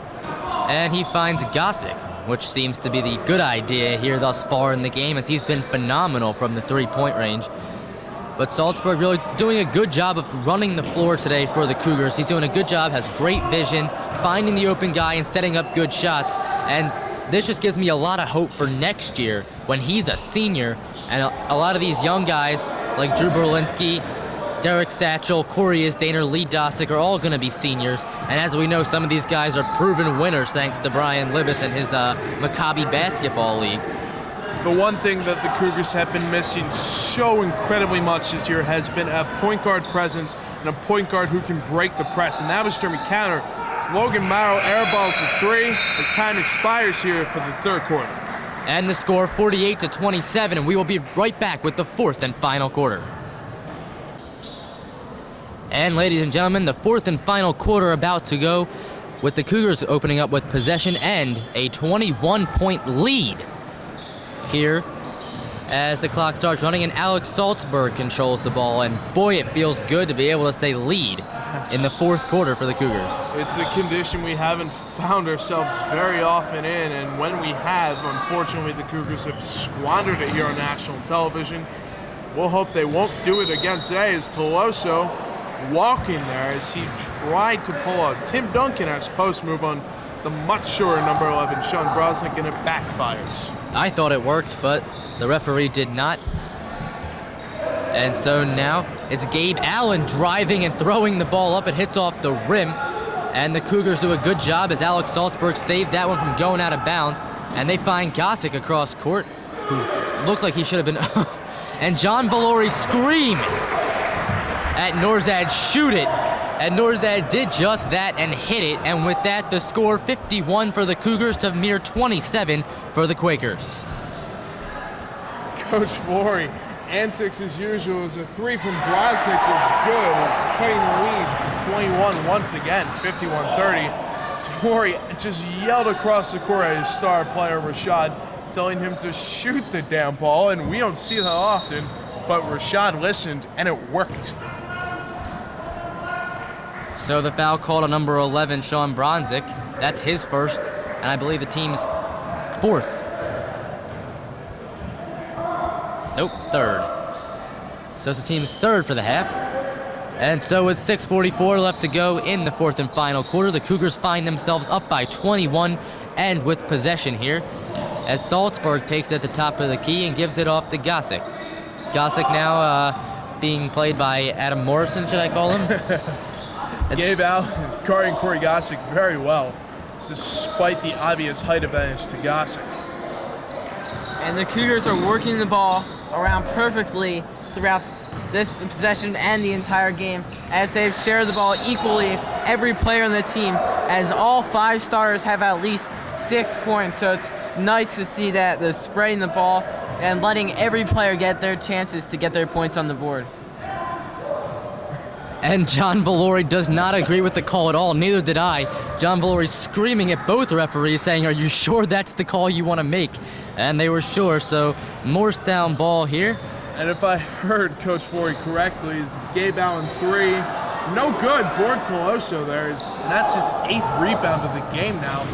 Speaker 1: and he finds Gossick, which seems to be the good idea here thus far in the game, as he's been phenomenal from the three-point range. But Salzburg really doing a good job of running the floor today for the Cougars. He's doing a good job, has great vision, finding the open guy and setting up good shots. And this just gives me a lot of hope for next year when he's a senior, and a lot of these young guys like Drew Berlinski, Derek Satchel, Corey Isdaner, Lee Dossick are all going to be seniors. And as we know, some of these guys are proven winners thanks to Brian Libis and his Maccabi Basketball League.
Speaker 4: The one thing that the Cougars have been missing so incredibly much this year has been a point guard presence and a point guard who can break the press. And that was Jeremy Counter. So Logan Morrow airballs a three as time expires here for the third quarter.
Speaker 1: And the score 48-27, and we will be right back with the fourth and final quarter. And ladies and gentlemen, the fourth and final quarter about to go, with the Cougars opening up with possession and a 21-point lead here as the clock starts running, and Alex Salzburg controls the ball, and boy, it feels good to be able to say lead in the fourth quarter for the Cougars.
Speaker 4: It's a condition we haven't found ourselves very often in, and when we have, unfortunately, the Cougars have squandered it here on national television. We'll hope they won't do it again today, as Toloso walking there as he tried to pull a Tim Duncan-esque post move on the much shorter number 11, Sean Brosnick, and it backfires.
Speaker 1: I thought it worked, but the referee did not. And so now it's Gabe Allen driving and throwing the ball up. It hits off the rim, and the Cougars do a good job as Alex Salzburg saved that one from going out of bounds. And they find Gossick across court, who looked like he should have been. And John Valori scream at Noorzad, shoot it. And Noorzad did just that and hit it. And with that, the score 51 for the Cougars to mere 27 for the Quakers.
Speaker 4: Coach Flory, antics as usual, as a three from Brosnick was good, cutting the lead to 21 once again, 51-30. Flory just yelled across the court at his star player, Rashad, telling him to shoot the damn ball, and we don't see that often, but Rashad listened, and it worked.
Speaker 1: So the foul called on number 11, Sean Bronzik. That's his first, and I believe the team's fourth. Nope, third. So it's the team's third for the half. And so with 6:44 left to go in the fourth and final quarter, the Cougars find themselves up by 21 and with possession here, as Salzburg takes it at the top of the key and gives it off to Gossick. Gossick now being played by Adam Morrison, should I call him?
Speaker 4: Gabe Allen guarding Corey Gossick very well, despite the obvious height advantage to Gossick.
Speaker 3: And the Cougars are working the ball around perfectly throughout this possession and the entire game, as they've shared the ball equally with every player on the team, as all five starters have at least 6 points. So it's nice to see that they're spreading the ball and letting every player get their chances to get their points on the board.
Speaker 1: And John Valori does not agree with the call at all. Neither did I. John Valori screaming at both referees, saying, "Are you sure that's the call you want to make?" And they were sure, so Moorestown ball here.
Speaker 4: And if I heard Coach Flory correctly, is Gabe Allen three. No good. Board Toloso there. And that's his 8th rebound of the game now.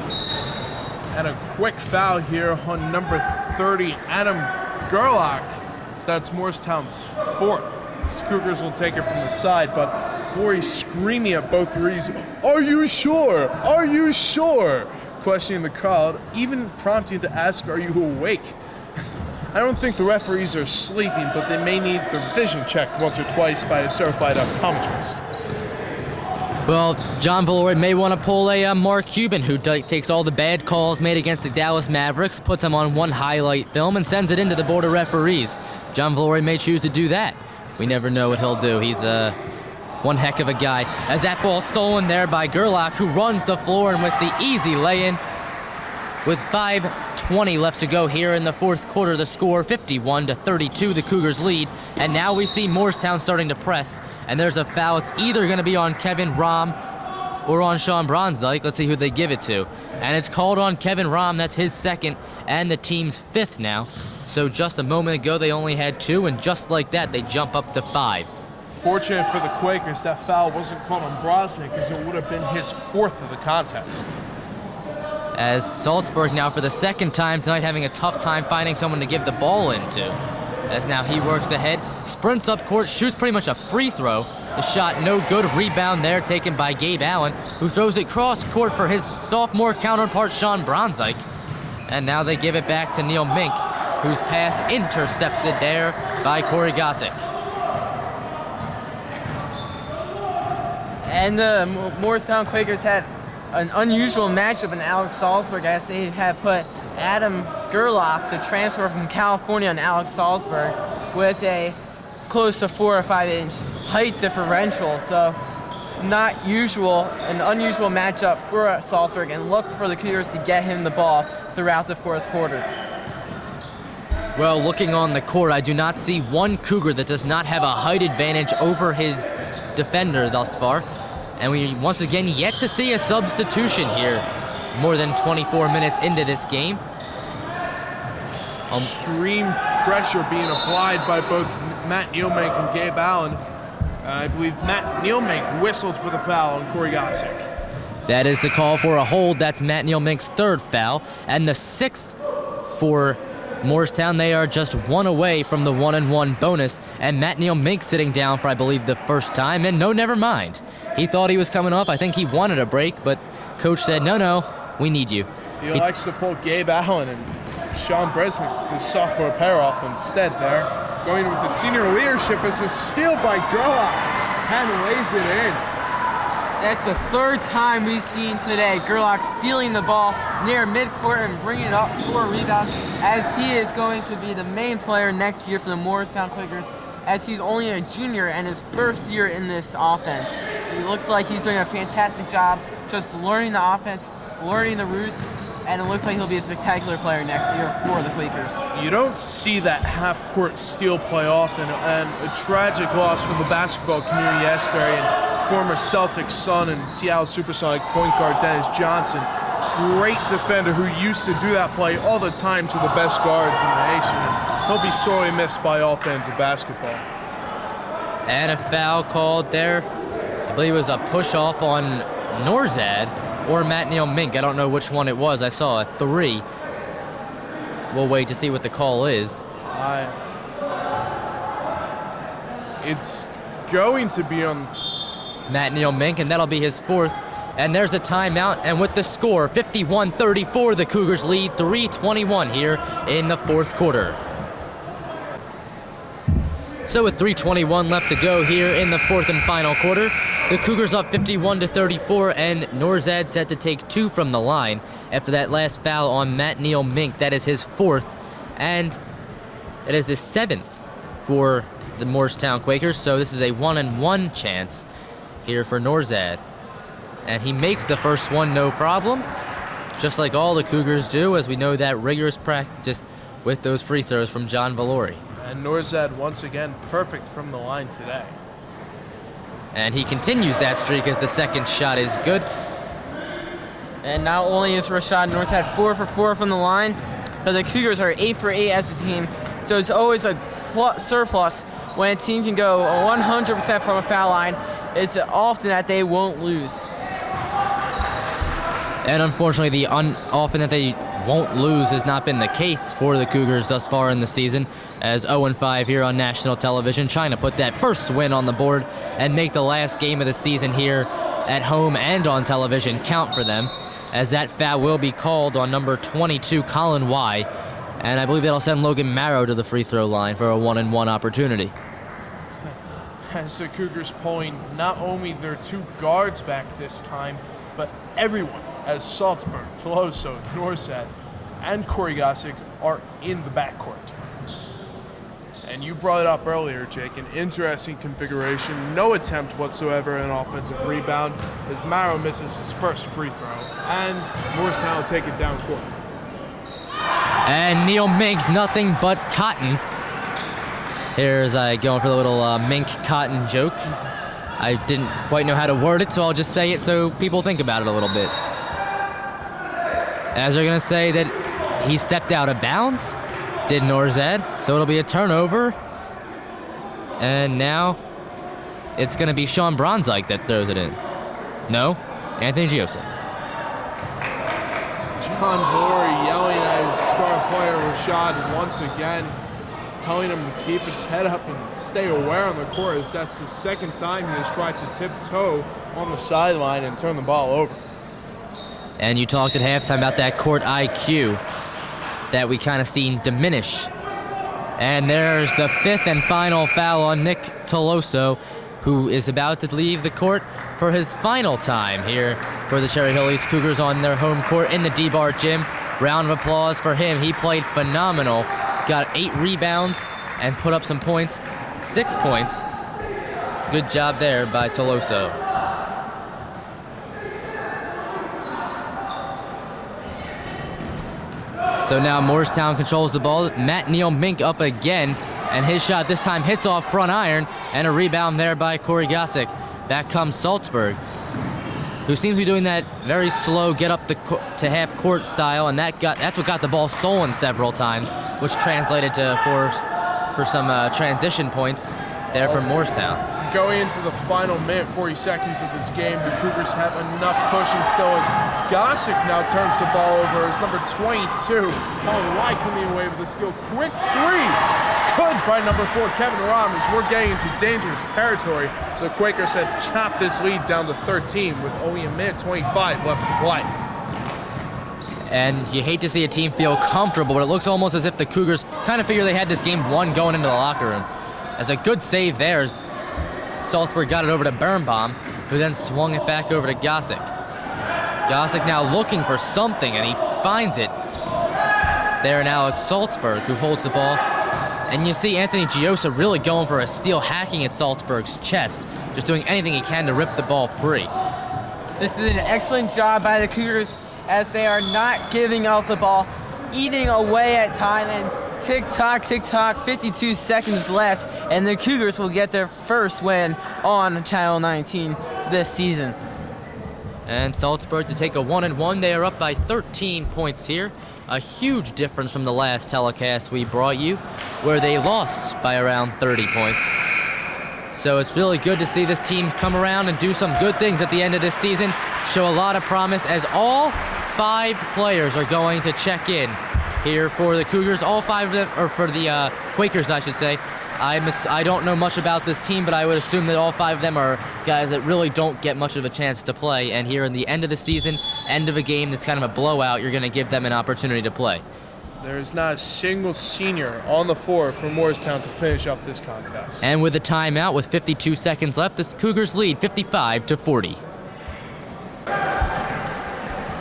Speaker 4: And a quick foul here on number 30, Adam Gerlach. So that's Moorestown's 4th. Cougars will take it from the side, but Flory screaming at both threes, "Are you sure? Are you sure?" Questioning the crowd, even prompting to ask, "Are you awake?" I don't think the referees are sleeping, but they may need their vision checked once or twice by a certified optometrist.
Speaker 1: Well, John Valori may want to pull a Mark Cuban, who takes all the bad calls made against the Dallas Mavericks, puts them on one highlight film, and sends it into the board of referees. John Valori may choose to do that. We never know what he'll do. He's one heck of a guy. As that ball stolen there by Gerlach, who runs the floor and with the easy lay-in. With 5:20 left to go here in the fourth quarter, the score 51-32, the Cougars lead. And now we see Moorestown starting to press. And there's a foul. It's either going to be on Kevin Rahm or on Sean Bronzdyke. Let's see who they give it to. And it's called on Kevin Rahm. That's his second and the team's fifth now. So just a moment ago, they only had 2, and just like that, they jump up to 5.
Speaker 4: Fortunate for the Quakers, that foul wasn't called on Bronzdyke because it would have been his 4th of the contest.
Speaker 1: As Salzburg now for the second time tonight having a tough time finding someone to give the ball into. As now he works ahead, sprints up court, shoots pretty much a free throw. The shot no good, rebound there taken by Gabe Allen, who throws it cross court for his sophomore counterpart Sean Bronzdyke. And now they give it back to Neil Mink, whose pass intercepted there by Corey Gossick.
Speaker 3: And the Moorestown Quakers had an unusual matchup in Alex Salzburg, as they have put Adam Gerlach, the transfer from California, on Alex Salzburg with a close to 4 or 5 inch height differential. So not usual, an unusual matchup for Salzburg, and look for the Cougars to get him the ball throughout the fourth quarter.
Speaker 1: Well, looking on the court, I do not see one Cougar that does not have a height advantage over his defender thus far. And we once again yet to see a substitution here, more than 24 minutes into this game.
Speaker 4: Extreme pressure being applied by both Matt Neilmink and Gabe Allen. I believe Matt Neilmink whistled for the foul on Corey Gossick.
Speaker 1: That is the call for a hold. That's Matt Neilmink's 3rd foul, and the 6th for Moorestown. They are just 1 away from the 1-and-1 bonus, and Matt Neilmink sitting down for, I believe, the first time, and no, never mind. He thought he was coming off. I think he wanted a break, but coach said, no, we need you.
Speaker 4: He likes to pull Gabe Allen and Sean Bresnick, his sophomore pair, off instead there. Going with the senior leadership as a steal by Gerlach. And lays it in.
Speaker 3: That's the 3rd time we've seen today Gerlach stealing the ball near midcourt and bringing it up for a rebound, as he is going to be the main player next year for the Moorestown Quakers, as he's only a junior and his first year in this offense. It looks like he's doing a fantastic job just learning the offense, learning the roots, and it looks like he'll be a spectacular player next year for the Quakers.
Speaker 4: You don't see that half-court steal play often, and a tragic loss for the basketball community yesterday, and former Celtics son and Seattle Supersonic point guard Dennis Johnson, great defender who used to do that play all the time to the best guards in the nation, and he'll be sorely missed by all fans of basketball.
Speaker 1: And a foul called there. I believe it was a push-off on Noorzad or Matt Neilmink. I don't know which one it was. I saw a 3. We'll wait to see what the call is.
Speaker 4: It's going to be on
Speaker 1: Matt Neilmink, and that'll be his 4th. And there's a timeout, and with the score, 51-34, the Cougars lead 3:21 here in the fourth quarter. So with 3:21 left to go here in the fourth and final quarter, the Cougars up 51-34, and Noorzad set to take 2 from the line after that last foul on Matt Neilmink. That is his 4th, and it is the 7th for the Moorestown Quakers, so this is a 1-and-1 chance here for Noorzad. And he makes the first one no problem, just like all the Cougars do, as we know that rigorous practice with those free throws from John Valori.
Speaker 4: And Noorzad once again perfect from the line today.
Speaker 1: And he continues that streak as the second shot is good.
Speaker 3: And not only is Rashad Noorzad 4 for 4 from the line, but the Cougars are 8 for 8 as a team. So it's always a surplus when a team can go 100% from a foul line. It's often that they won't lose.
Speaker 1: And unfortunately, the often that they won't lose has not been the case for the Cougars thus far in the season. as 0-5 here on national television, trying to put that first win on the board and make the last game of the season here at home and on television count for them, as that foul will be called on number 22, Colin Y. And I believe that'll send Logan Marrow to the free throw line for a 1-and-1 opportunity.
Speaker 4: As the Cougars pulling not only their 2 guards back this time, but everyone, as Salzburg, Toloso, Norsad, and Corey Gossick are in the backcourt. And you brought it up earlier, Jake, an interesting configuration. No attempt whatsoever at an offensive rebound as Marrow misses his first free throw. And Moorestown will take it down court.
Speaker 1: And Neil Mink, nothing but cotton. Here's going for the little Mink cotton joke. I didn't quite know how to word it, so I'll just say it so people think about it a little bit. As they're going to say that he stepped out of bounds, did Norzad, so it'll be a turnover. And now it's going to be Sean Bronzike that throws it in. No, Anthony Giosa.
Speaker 4: John Vore yelling at his star player Rashad once again, telling him to keep his head up and stay aware on the court, as that's the second time he has tried to tiptoe on the sideline and turn the ball over.
Speaker 1: And you talked at halftime about that court IQ that we kind of seen diminish. And there's the 5th and final foul on Nick Toloso, who is about to leave the court for his final time here for the Cherry Hill East Cougars on their home court in the D-Bar Gym. Round of applause for him. He played phenomenal. Got 8 rebounds and put up some points. 6 points. Good job there by Toloso. So now Moorestown controls the ball. Matt Neal Mink up again, and his shot this time hits off front iron, and a rebound there by Corey Gossick. Back comes Salzburg, who seems to be doing that very slow get up to half court style, and that's what got the ball stolen several times, which translated to for some transition points there from Moorestown.
Speaker 4: Going into the final minute, 40 seconds of this game, the Cougars have enough pushing still as Gossick now turns the ball over as number 22, Colin White, coming away with a steal. Quick 3! Good by number 4, Kevin Rahm, as we're getting into dangerous territory. So the Quakers had chopped this lead down to 13 with only a minute 25 left to play.
Speaker 1: And you hate to see a team feel comfortable, but it looks almost as if the Cougars kind of figure they had this game won going into the locker room. As a good save there, Salzburg got it over to Birnbaum, who then swung it back over to Gossick. Gossick now looking for something, and he finds it. There and Alex Salzburg, who holds the ball. And you see Anthony Giosa really going for a steal, hacking at Salzburg's chest, just doing anything he can to rip the ball free.
Speaker 3: This is an excellent job by the Cougars, as they are not giving up the ball, eating away at time, and tick-tock, 52 seconds left, and the Cougars will get their first win on Channel 19 this season.
Speaker 1: And Salzburg to take a 1-and-1. They are up by 13 points here. A huge difference from the last telecast we brought you, where they lost by around 30 points. So it's really good to see this team come around and do some good things at the end of this season. Show a lot of promise, as all 5 players are going to check in here for the Cougars. All 5 of them, or for the Quakers, I should say. I don't know much about this team, but I would assume that all 5 of them are guys that really don't get much of a chance to play. And here in the end of the season, end of a game that's kind of a blowout, you're going to give them an opportunity to play.
Speaker 4: There is not a single senior on the floor for Moorestown to finish up this contest.
Speaker 1: And with a timeout with 52 seconds left, the Cougars lead 55-40.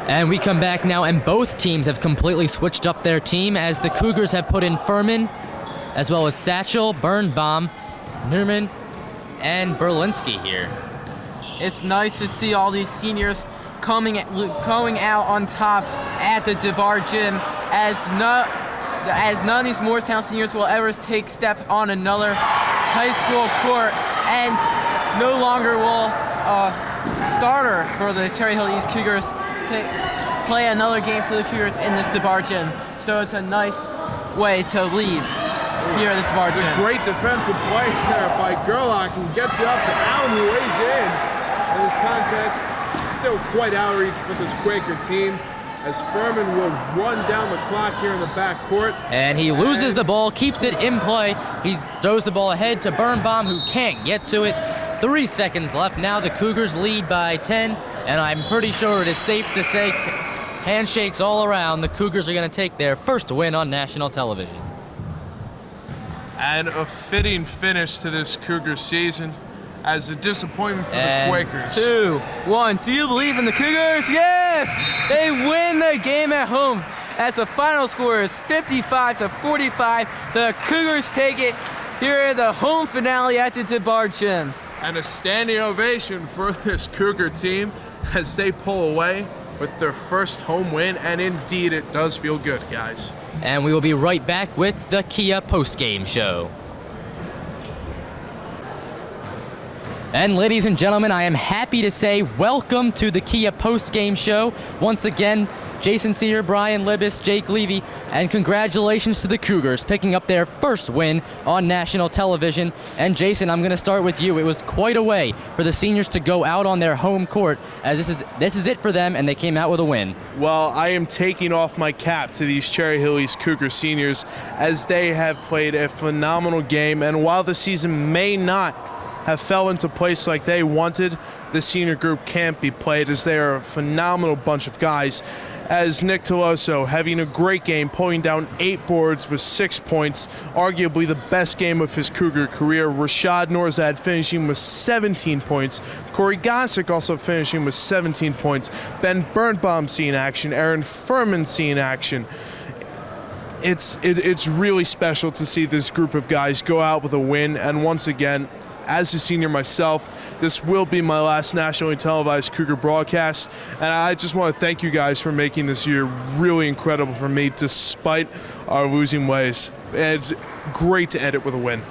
Speaker 1: And we come back now, and both teams have completely switched up their team, as the Cougars have put in Furman, as well as Satchel, Birnbaum, Newman, and Berlinski here.
Speaker 3: It's nice to see all these seniors going out on top at the DeBar Gym, as none of these Moorestown seniors will ever take step on another high school court, and no longer will starter for the Cherry Hill East Cougars play another game for the Cougars in this DeBar Gym. So it's a nice way to leave here at the DeBar Gym.
Speaker 4: It's a great defensive play there by Gerlach, and gets it up to Allen, who weighs in. And this contest is still quite outreach for this Quaker team, as Furman will run down the clock here in the back court.
Speaker 1: And he loses the ball, keeps it in play. He throws the ball ahead to Birnbaum, who can't get to it. 3 seconds left. Now the Cougars lead by 10, and I'm pretty sure it is safe to say, handshakes all around, the Cougars are going to take their first win on national television.
Speaker 4: And a fitting finish to this Cougar season as a disappointment for
Speaker 1: And
Speaker 4: the Quakers.
Speaker 3: 2, 1. Do you believe in the Cougars? Yes! They win the game at home as the final score is 55-45. The Cougars take it here at the home finale at the DeBar Gym.
Speaker 4: And a standing ovation for this Cougar team as they pull away with their first home win, and indeed it does feel good, guys.
Speaker 1: And we will be right back with the Kia post-game show. And ladies and gentlemen, I am happy to say welcome to the Kia post-game show. Once again, Jason Sear, Brian Libis, Jake Levy, and congratulations to the Cougars picking up their first win on national television. And Jason, I'm going to start with you. It was quite a way for the seniors to go out on their home court, as this is it for them, and they came out with a win.
Speaker 4: Well, I am taking off my cap to these Cherry Hills Cougar seniors as they have played a phenomenal game, and while the season may not have fell into place like they wanted, the senior group can't be played as they are a phenomenal bunch of guys. As Nick Toloso having a great game, pulling down 8 boards with 6 points, arguably the best game of his Cougar career. Rashad Norzad finishing with 17 points. Corey Gossick also finishing with 17 points. Ben Birnbaum seeing action. Aaron Furman seeing action. It's really special to see this group of guys go out with a win, and once again, as a senior myself, this will be my last nationally televised Cougar broadcast, and I just want to thank you guys for making this year really incredible for me despite our losing ways. And it's great to end it with a win.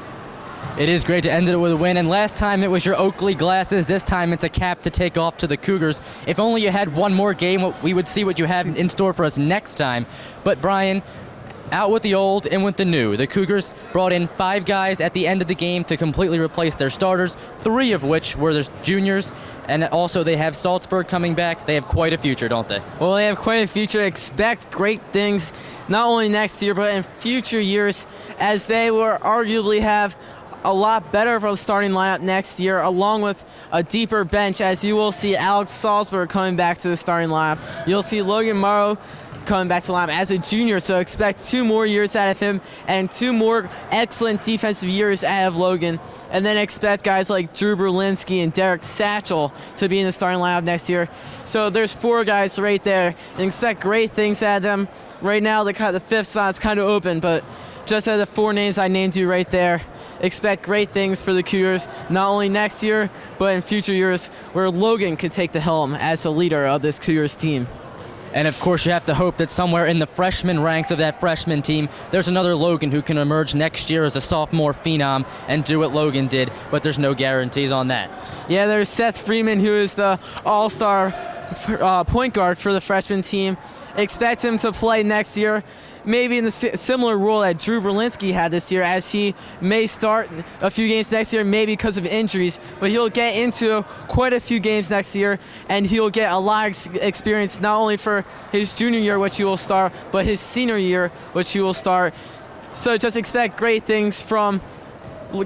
Speaker 1: It is great to end it with a win, and last time it was your Oakley glasses. This time it's a cap to take off to the Cougars. If only you had one more game, we would see what you have in store for us next time. But Brian, out with the old, in with the new. The Cougars brought in 5 guys at the end of the game to completely replace their starters, 3 of which were their juniors, and also they have Salzburg coming back. They have quite a future, don't they?
Speaker 3: Well, they have quite a future. Expect great things, not only next year, but in future years, as they will arguably have a lot better for the starting lineup next year, along with a deeper bench, as you will see Alex Salzburg coming back to the starting lineup. You'll see Logan Morrow coming back to the lineup as a junior, so expect 2 more years out of him and 2 more excellent defensive years out of Logan. And then expect guys like Drew Berlinski and Derek Satchel to be in the starting lineup next year. So there's 4 guys right there, and expect great things out of them. Right now, the 5th spot is kind of open, but just out of the 4 names I named you right there, expect great things for the Cougars, not only next year, but in future years where Logan could take the helm as the leader of this Cougars team.
Speaker 1: And of course, you have to hope that somewhere in the freshman ranks of that freshman team, there's another Logan who can emerge next year as a sophomore phenom and do what Logan did, but there's no guarantees on that.
Speaker 3: Yeah, there's Seth Freeman, who is the all-star point guard for the freshman team. Expect him to play next year, maybe in the similar role that Drew Berlinski had this year, as he may start a few games next year, maybe because of injuries, but he'll get into quite a few games next year, and he'll get a lot of experience not only for his junior year, which he will start, but his senior year, which he will start. So just expect great things from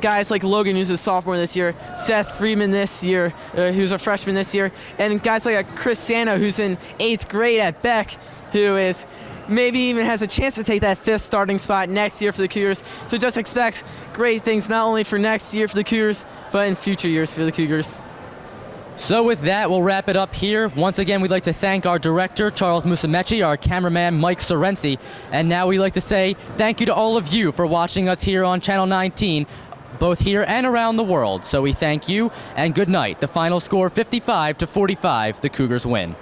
Speaker 3: guys like Logan, who's a sophomore this year, Seth Freeman this year, who's a freshman this year, and guys like Chris Sano, who's in 8th grade at Beck, who is maybe even has a chance to take that 5th starting spot next year for the Cougars. So just expect great things not only for next year for the Cougars, but in future years for the Cougars.
Speaker 1: So with that, we'll wrap it up here. Once again, we'd like to thank our director, Charles Musamechi, our cameraman, Mike Sorensi, and now we'd like to say thank you to all of you for watching us here on Channel 19, both here and around the world. So we thank you, and good night. The final score, 55-45, the Cougars win.